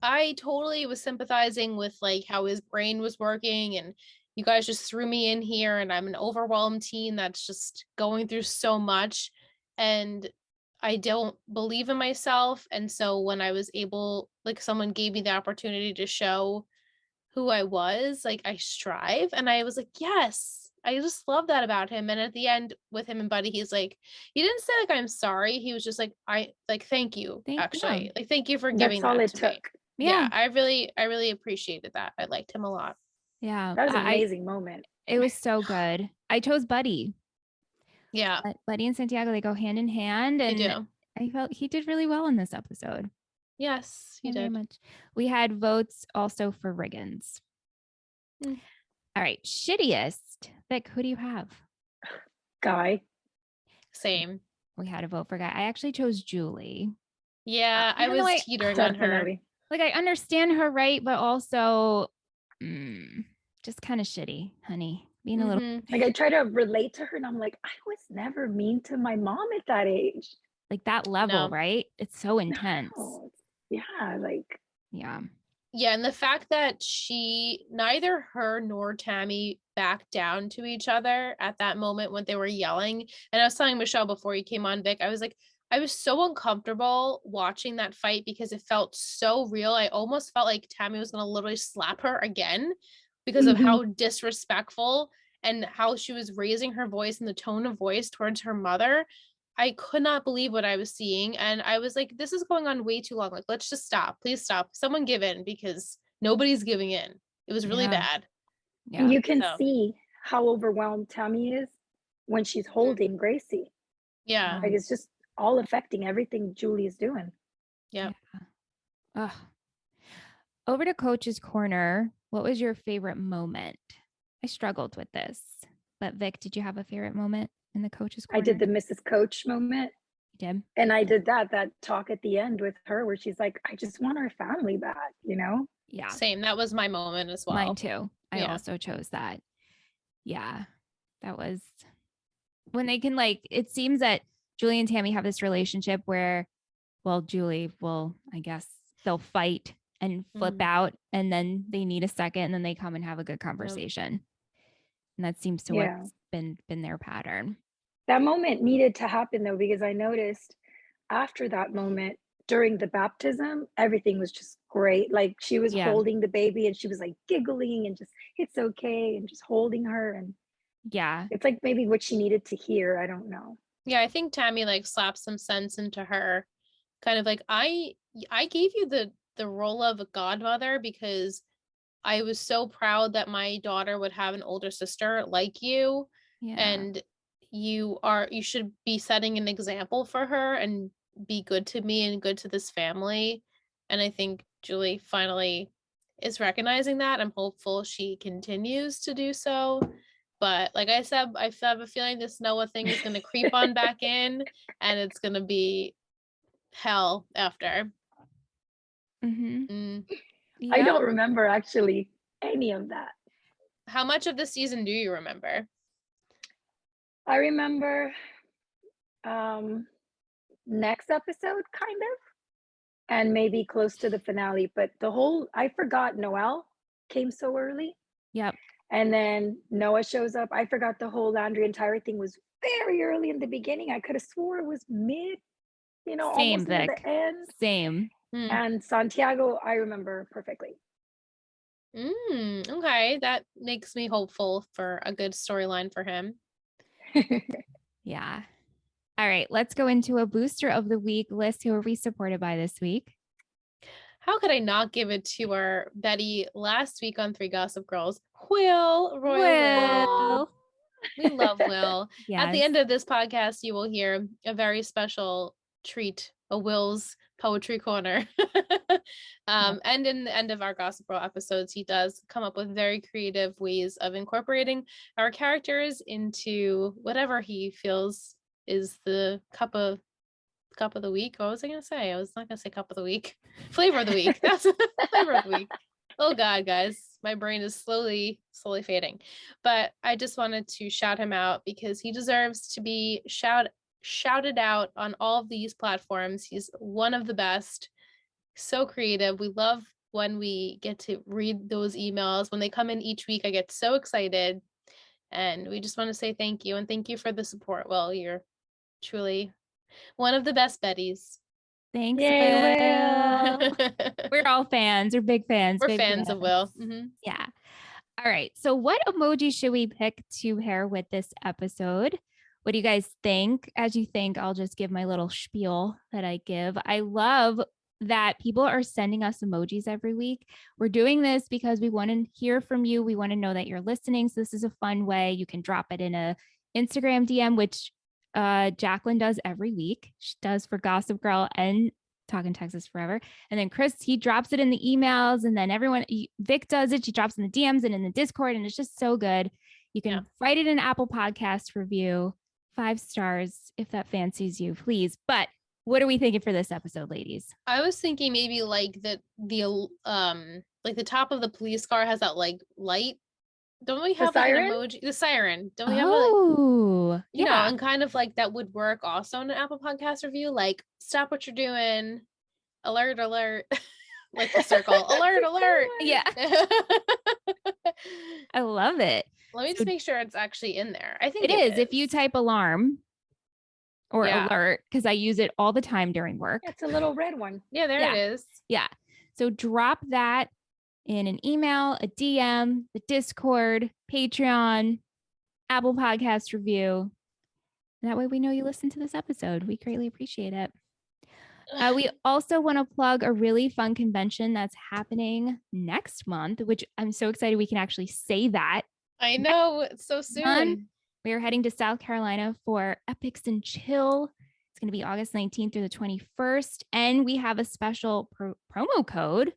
I totally was sympathizing with like how his brain was working, and you guys just threw me in here, and I'm an overwhelmed teen that's just going through so much, and I don't believe in myself. And so when I was able, like, someone gave me the opportunity to show who I was, like, I strive, and I was like, yes, I just love that about him. And at the end with him and Buddy, he's like, he didn't say like I'm sorry, he was just like, thank you, actually. Like, thank you for giving that to me. Yeah, I really appreciated that. I liked him a lot. Yeah, that was an amazing moment. It was so good. I chose Buddy. Yeah, Buddy and Santiago, they go hand in hand, and I felt he did really well in this episode. Yes, he did. Very much. We had votes also for Riggins. All right, shittiest. Vic, who do you have? Guy. Same. We had a vote for Guy. I actually chose Julie. Yeah, I even though was teetering on her. Definitely. Like, I understand her, right? But also just kind of shitty, honey. Being a little Like I try to relate to her and I'm like, I was never mean to my mom at that age. like that level, No. right? It's so intense. No. Yeah, like Yeah. Yeah, and the fact that neither her nor Tammy backed down to each other at that moment when they were yelling. And I was telling Michelle before you came on, Vic, I was like, I was so uncomfortable watching that fight because it felt so real. I almost felt like Tammy was going to literally slap her again because of how disrespectful and how she was raising her voice and the tone of voice towards her mother. I could not believe what I was seeing. And I was like, this is going on way too long. Like, let's just stop. Please stop. Someone give in because nobody's giving in. It was really bad. Yeah. And you can So. see how overwhelmed Tammy is when she's holding Gracie. Yeah. Like it's just all affecting everything Julie is doing. Yeah. Ugh. Over to Coach's Corner. What was your favorite moment? I struggled with this, but Vic, did you have a favorite moment in the Coach's Corner? I did the Mrs. Coach moment. You did? And I did that talk at the end with her where she's like, I just want our family back, you know? Yeah. Same. That was my moment as well. Mine too. I Yeah. also chose that. Yeah. That was when they can, like, it seems that Julie and Tammy have this relationship where, well, Julie will, I guess, they'll fight and flip out, and then they need a second, and then they come and have a good conversation. And that seems to what's been their pattern. That moment needed to happen though, because I noticed after that moment during the baptism, everything was just great. Like she was holding the baby and she was like giggling and just, it's okay, and just holding her. And yeah, it's like maybe what she needed to hear. I don't know. Yeah, I think Tammy like slapped some sense into her, kind of like, I gave you the role of a godmother because I was so proud that my daughter would have an older sister like you. And you should be setting an example for her and be good to me and good to this family. And I think Julie finally is recognizing that. I'm hopeful she continues to do so. But like I said, I have a feeling this Noah thing is going to creep on back in and it's going to be hell after. I don't remember actually any of that. How much of the season do you remember? I remember next episode kind of, and maybe close to the finale, but I forgot Noelle came so early. Yep. And then Noah shows up. I forgot the whole Landry and Tyra thing was very early in the beginning. I could have swore it was mid, almost near the end. Same. And Santiago, I remember perfectly. Okay, that makes me hopeful for a good storyline for him. Yeah. All right, let's go into a booster of the week list. Who are we supported by this week? How could I not give it to our Betty last week on Three Gossip Girls? Will. We love Will. Yes. At the end of this podcast, you will hear a very special treat, a Will's poetry corner. And in the end of our Gossip Girl episodes, he does come up with very creative ways of incorporating our characters into whatever he feels is the cup of the week. What was I gonna say? I was not gonna say cup of the week. Flavor of the week. That's flavor of the week. Oh God, guys, my brain is slowly fading. But I just wanted to shout him out because he deserves to be shouted out on all of these platforms. He's one of the best. So creative. We love when we get to read those emails. When they come in each week, I get so excited. And we just want to say thank you. And thank you for the support. Well, you're truly one of the best Bettys. Thanks, Will. We're all fans. We're big fans. We're fans of Will. Yeah. All right. So what emoji should we pick to pair with this episode? What do you guys think? As you think, I'll just give my little spiel that I give. I love that people are sending us emojis every week. We're doing this because we want to hear from you. We want to know that you're listening. So this is a fun way. You can drop it in a Instagram DM, which Jacqueline does every week. She does for Gossip Girl and Talkin Texas Forever. And then Chris, he drops it in the emails, and then Vic does it. She drops in the DMs and in the Discord, and it's just so good. You can write it in Apple Podcast review, 5 stars if that fancies you, please. But What are we thinking for this episode, ladies? I was thinking maybe like the top of the police car has that like light. Don't we have like an emoji? The siren. Don't we have and kind of like that would work also in an Apple Podcast review. Like, stop what you're doing. Alert, alert. Like the circle. Alert, alert. Yeah. I love it. Let me just make sure it's actually in there. I think it is. If you type alarm or alert, because I use it all the time during work. It's a little red one. Yeah, there it is. Yeah. So drop that in an email, a DM, the Discord, Patreon, Apple Podcast review. That way we know you listened to this episode. We greatly appreciate it. We also want to plug a really fun convention that's happening next month, which I'm so excited we can actually say that. I know. It's so soon. We are heading to South Carolina for Epics and Chill. It's going to be August 19th through the 21st. And we have a special promo code,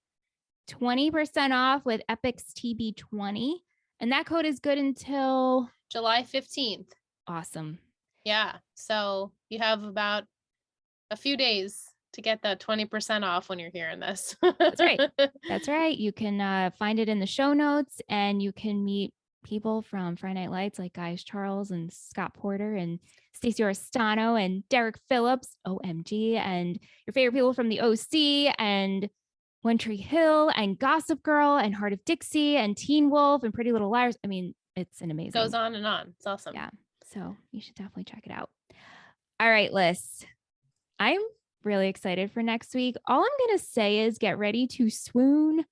20% off with Epics TB20. And that code is good until July 15th. Awesome. Yeah. So you have about a few days to get that 20% off when you're hearing this. That's right. That's right. You can find it in the show notes, and you can meet people from Friday Night Lights like Guys Charles and Scott Porter and Stacey Oristano and Derek Phillips, OMG, and your favorite people from the OC and One Tree Hill and Gossip Girl and Heart of Dixie and Teen Wolf and Pretty Little Liars. I mean, it's an amazing. Goes on and on. It's awesome. Yeah. So you should definitely check it out. All right, Liz. I'm really excited for next week. All I'm going to say is get ready to swoon,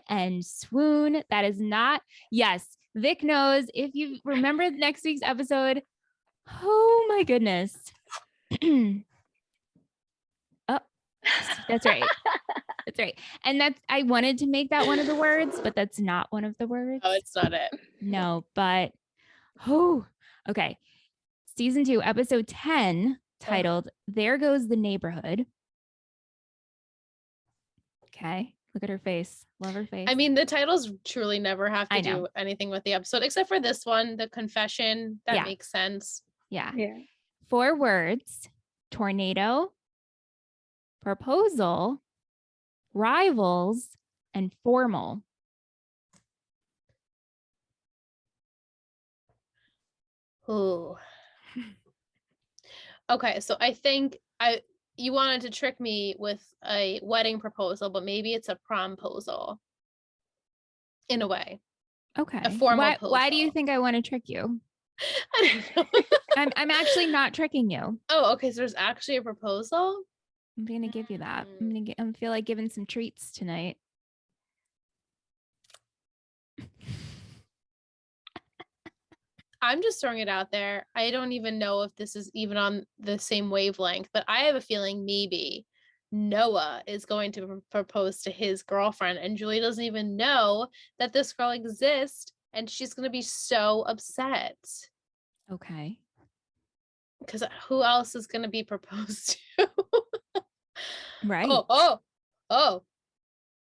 and swoon. That is not, yes, Vic knows. If you remember next week's episode, oh my goodness. Oh, that's right. That's right. And I wanted to make that one of the words, but that's not one of the words. Oh, it's not it. No, but, okay. Season 2, episode 10, titled There Goes the Neighborhood. Okay. Look at her face. Love her face. I mean, the titles truly never have to do anything with the episode, except for this one, the confession. That makes sense. Yeah. 4 words: tornado, proposal, rivals, and formal. Ooh. Okay, so I think you wanted to trick me with a wedding proposal, but maybe it's a promposal in a way. Okay. A formal proposal. Why do you think I want to trick you? I don't know. I'm actually not tricking you. Oh, okay. So there's actually a proposal? I'm going to give you that. I feel like giving some treats tonight. I'm just throwing it out there. I don't even know if this is even on the same wavelength, but I have a feeling maybe Noah is going to propose to his girlfriend, and Julie doesn't even know that this girl exists, and she's going to be so upset. Okay. Because who else is going to be proposed to? Right. Oh.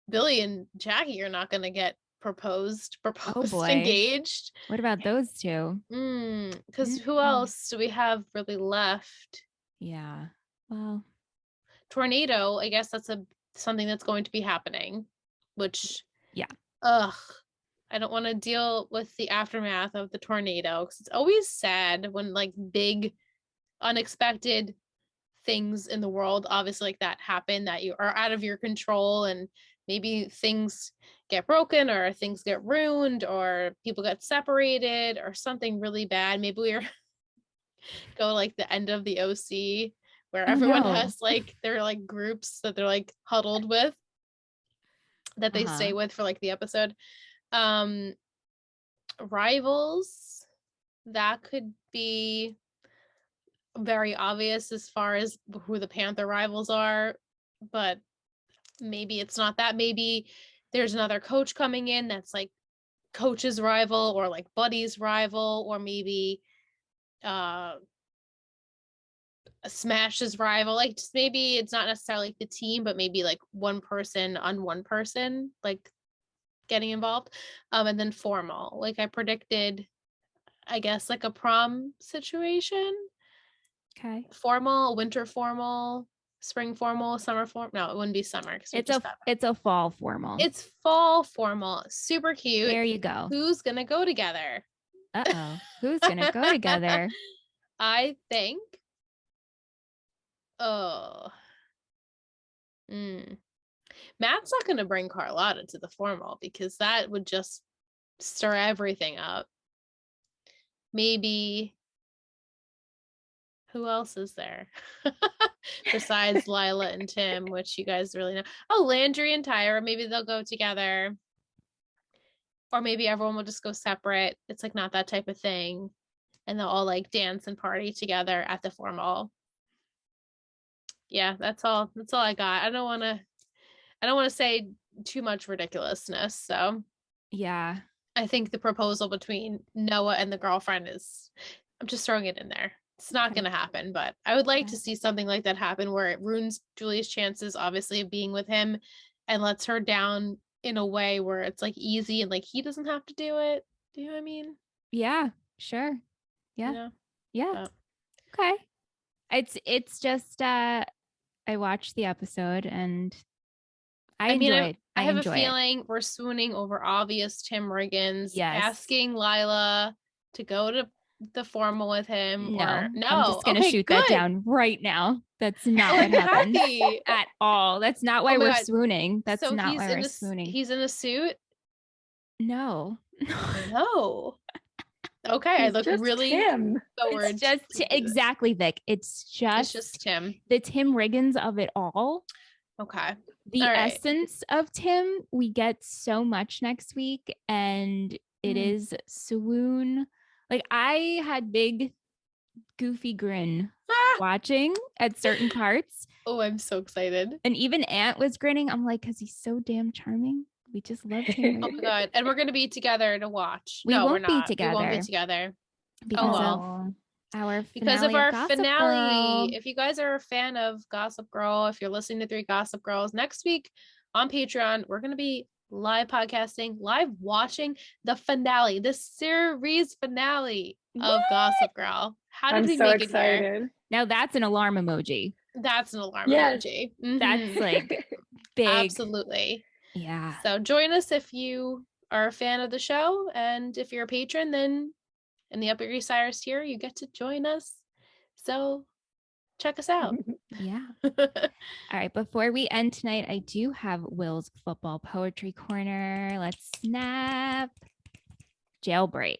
Billy and Jackie are not going to get proposed, engaged. What about those two? Because who else do we have really left? Yeah. Well, tornado, I guess that's something that's going to be happening, which I don't want to deal with the aftermath of the tornado, because it's always sad when like big unexpected things in the world obviously like that happen that you are out of your control, and maybe things get broken or things get ruined or people get separated or something really bad. Maybe we're go like the end of the OC where everyone has like their like groups that they're like huddled with that they stay with for like the episode. Rivals, that could be very obvious as far as who the Panther rivals are, but maybe it's not that. Maybe there's another coach coming in that's like coach's rival or like Buddy's rival, or maybe Smash's rival. Like just maybe it's not necessarily like the team, but maybe like one person on one person like getting involved. And then formal, like I predicted, I guess like a prom situation. Okay. Formal, winter formal, spring formal, summer formal. No, it wouldn't be summer. It's a fall formal. It's fall formal. Super cute. There you go. Who's gonna go together? Uh-oh. Who's gonna go together? I think. Oh. Matt's not gonna bring Carlotta to the formal because that would just stir everything up. Maybe. Who else is there? Besides Lila and Tim, which you guys really know. Oh, Landry and Tyra. Maybe they'll go together. Or maybe everyone will just go separate. It's like not that type of thing. And they'll all like dance and party together at the formal. Yeah, that's all I got. I don't want to say too much ridiculousness. So yeah, I think the proposal between Noah and the girlfriend I'm just throwing it in there. It's not going to happen, but I would like to see something like that happen where it ruins Julie's chances, obviously, of being with him and lets her down in a way where it's like easy and like he doesn't have to do it. Do you know what I mean? Yeah, sure. Yeah. You know? Yeah. Okay. It's just I watched the episode and I have a feeling we're swooning over obvious Tim Riggins, asking Lila to go to the formal with him. No, or no. I'm just gonna shoot that down right now. That's not what happened at all. That's not why we're swooning. That's not why we're swooning. He's in a suit. No. No. Okay, I look really forward. It's just exactly, Vic. It's just Tim. The Tim Riggins of it all. Okay. The essence of Tim, we get so much next week, and it is swoon. Like I had big goofy grin watching at certain parts. Oh, I'm so excited. And even Ant was grinning. I'm like, because he's so damn charming. We just love him. Oh my god. And we're gonna be together to watch. We won't be together. We won't be together. Because of our Gossip finale. Girl. If you guys are a fan of Gossip Girl, if you're listening to 3 Gossip Girls, next week on Patreon, we're gonna be live podcasting, live watching the finale, the series finale of Gossip Girl. How did we make it here? Now that's an alarm emoji. That's an alarm emoji. Mm-hmm. That's like big. Absolutely. Yeah. So join us if you are a fan of the show, and if you're a patron, then in the Upper East Side tier, you get to join us. So check us out. Yeah. All right. Before we end tonight, I do have Will's football poetry corner. Let's snap. Jailbreak.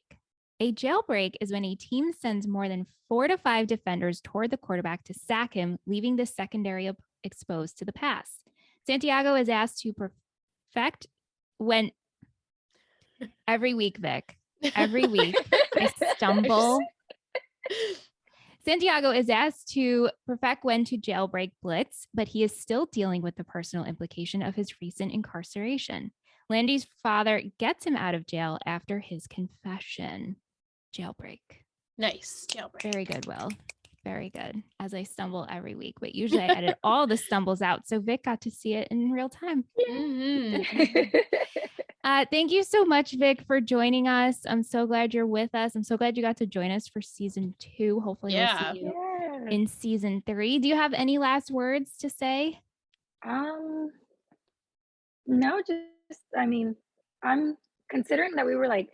A jailbreak is when a team sends more than 4 to 5 defenders toward the quarterback to sack him, leaving the secondary exposed to the pass. Santiago is asked to perfect when every week, Vic. Every week I stumble. Santiago is asked to perfect when to jailbreak blitz, but he is still dealing with the personal implication of his recent incarceration. Landy's father gets him out of jail after his confession. Jailbreak. Nice. Jailbreak. Very good, Will. Very good. As I stumble every week, but usually I edit all the stumbles out. So Vic got to see it in real time. Mm-hmm. Thank you so much, Vic, for joining us. I'm so glad you're with us. I'm so glad you got to join us for season 2. Hopefully we'll see you in season 3. Do you have any last words to say? No, just, I mean, I'm considering that we were like,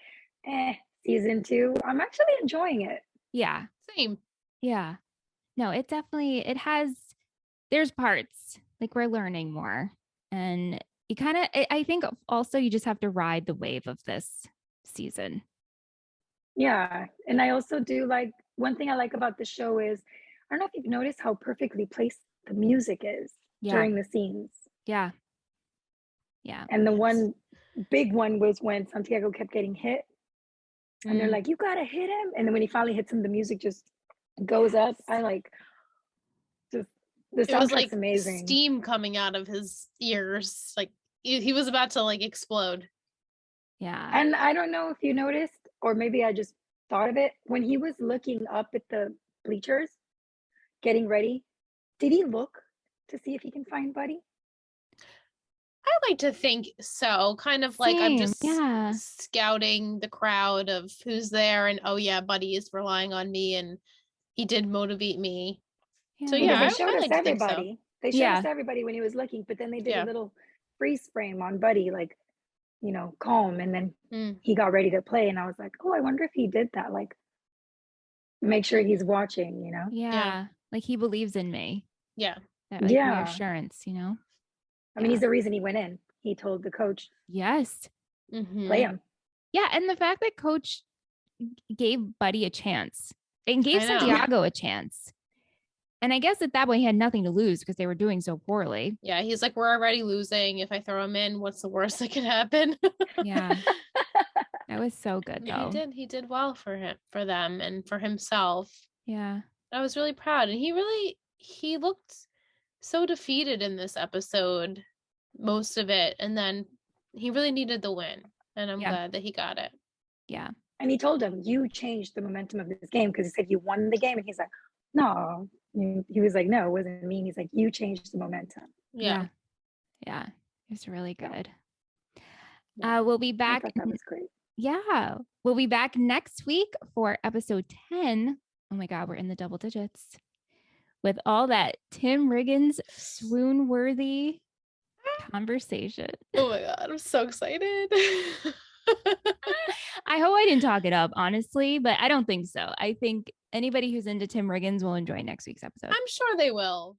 season 2. I'm actually enjoying it. Yeah. Same. Yeah. No, it definitely, there's parts like we're learning more, and you kind of, I think also you just have to ride the wave of this season. Yeah. And I also do like, one thing I like about the show is, I don't know if you've noticed how perfectly placed the music is during the scenes. Yeah. Yeah. And the one big one was when Santiago kept getting hit. And they're like, you gotta hit him. And then when he finally hits him, the music just goes up. I like just the soundtrack's like amazing. Steam coming out of his ears. Like he was about to like explode. Yeah. And I don't know if you noticed, or maybe I just thought of it, when he was looking up at the bleachers, getting ready, did he look to see if he can find Buddy? I like to think so. Kind of like I'm just scouting the crowd of who's there, and oh yeah, Buddy is relying on me, and he did motivate me. Yeah. So Because yeah, they I showed us like to think so. everybody. They showed Yeah. us everybody when he was looking, but then they did Yeah. a little freeze frame on Buddy, like, calm, and then Mm. he got ready to play, and I was like, oh, I wonder if he did that, like, make sure he's watching, Yeah. Like he believes in me. Yeah. That like Yeah. reassurance, I mean, he's the reason he went in. He told the coach, Yes. play him. Yeah. And the fact that coach gave Buddy a chance and gave I know. Santiago a chance. And I guess at that point he had nothing to lose because they were doing so poorly. Yeah, he's like, we're already losing. If I throw him in, what's the worst that could happen? Yeah. That was so good though. He did well for them and for himself. Yeah. I was really proud. And he looked so defeated in this episode, most of it. And then he really needed the win. And I'm glad that he got it. Yeah. And he told him, you changed the momentum of this game, because he said you won the game. And he's like, no. He was like, no, it wasn't me. He's like, you changed the momentum. Yeah. Yeah. It was really good. Yeah. We'll be I back. thought that was great. Yeah. We'll be back next week for episode 10. Oh my God, we're in the double digits with all that Tim Riggins swoon worthy conversation. Oh my God, I'm so excited. I hope I didn't talk it up, honestly, but I don't think so. I think anybody who's into Tim Riggins will enjoy next week's episode. I'm sure they will.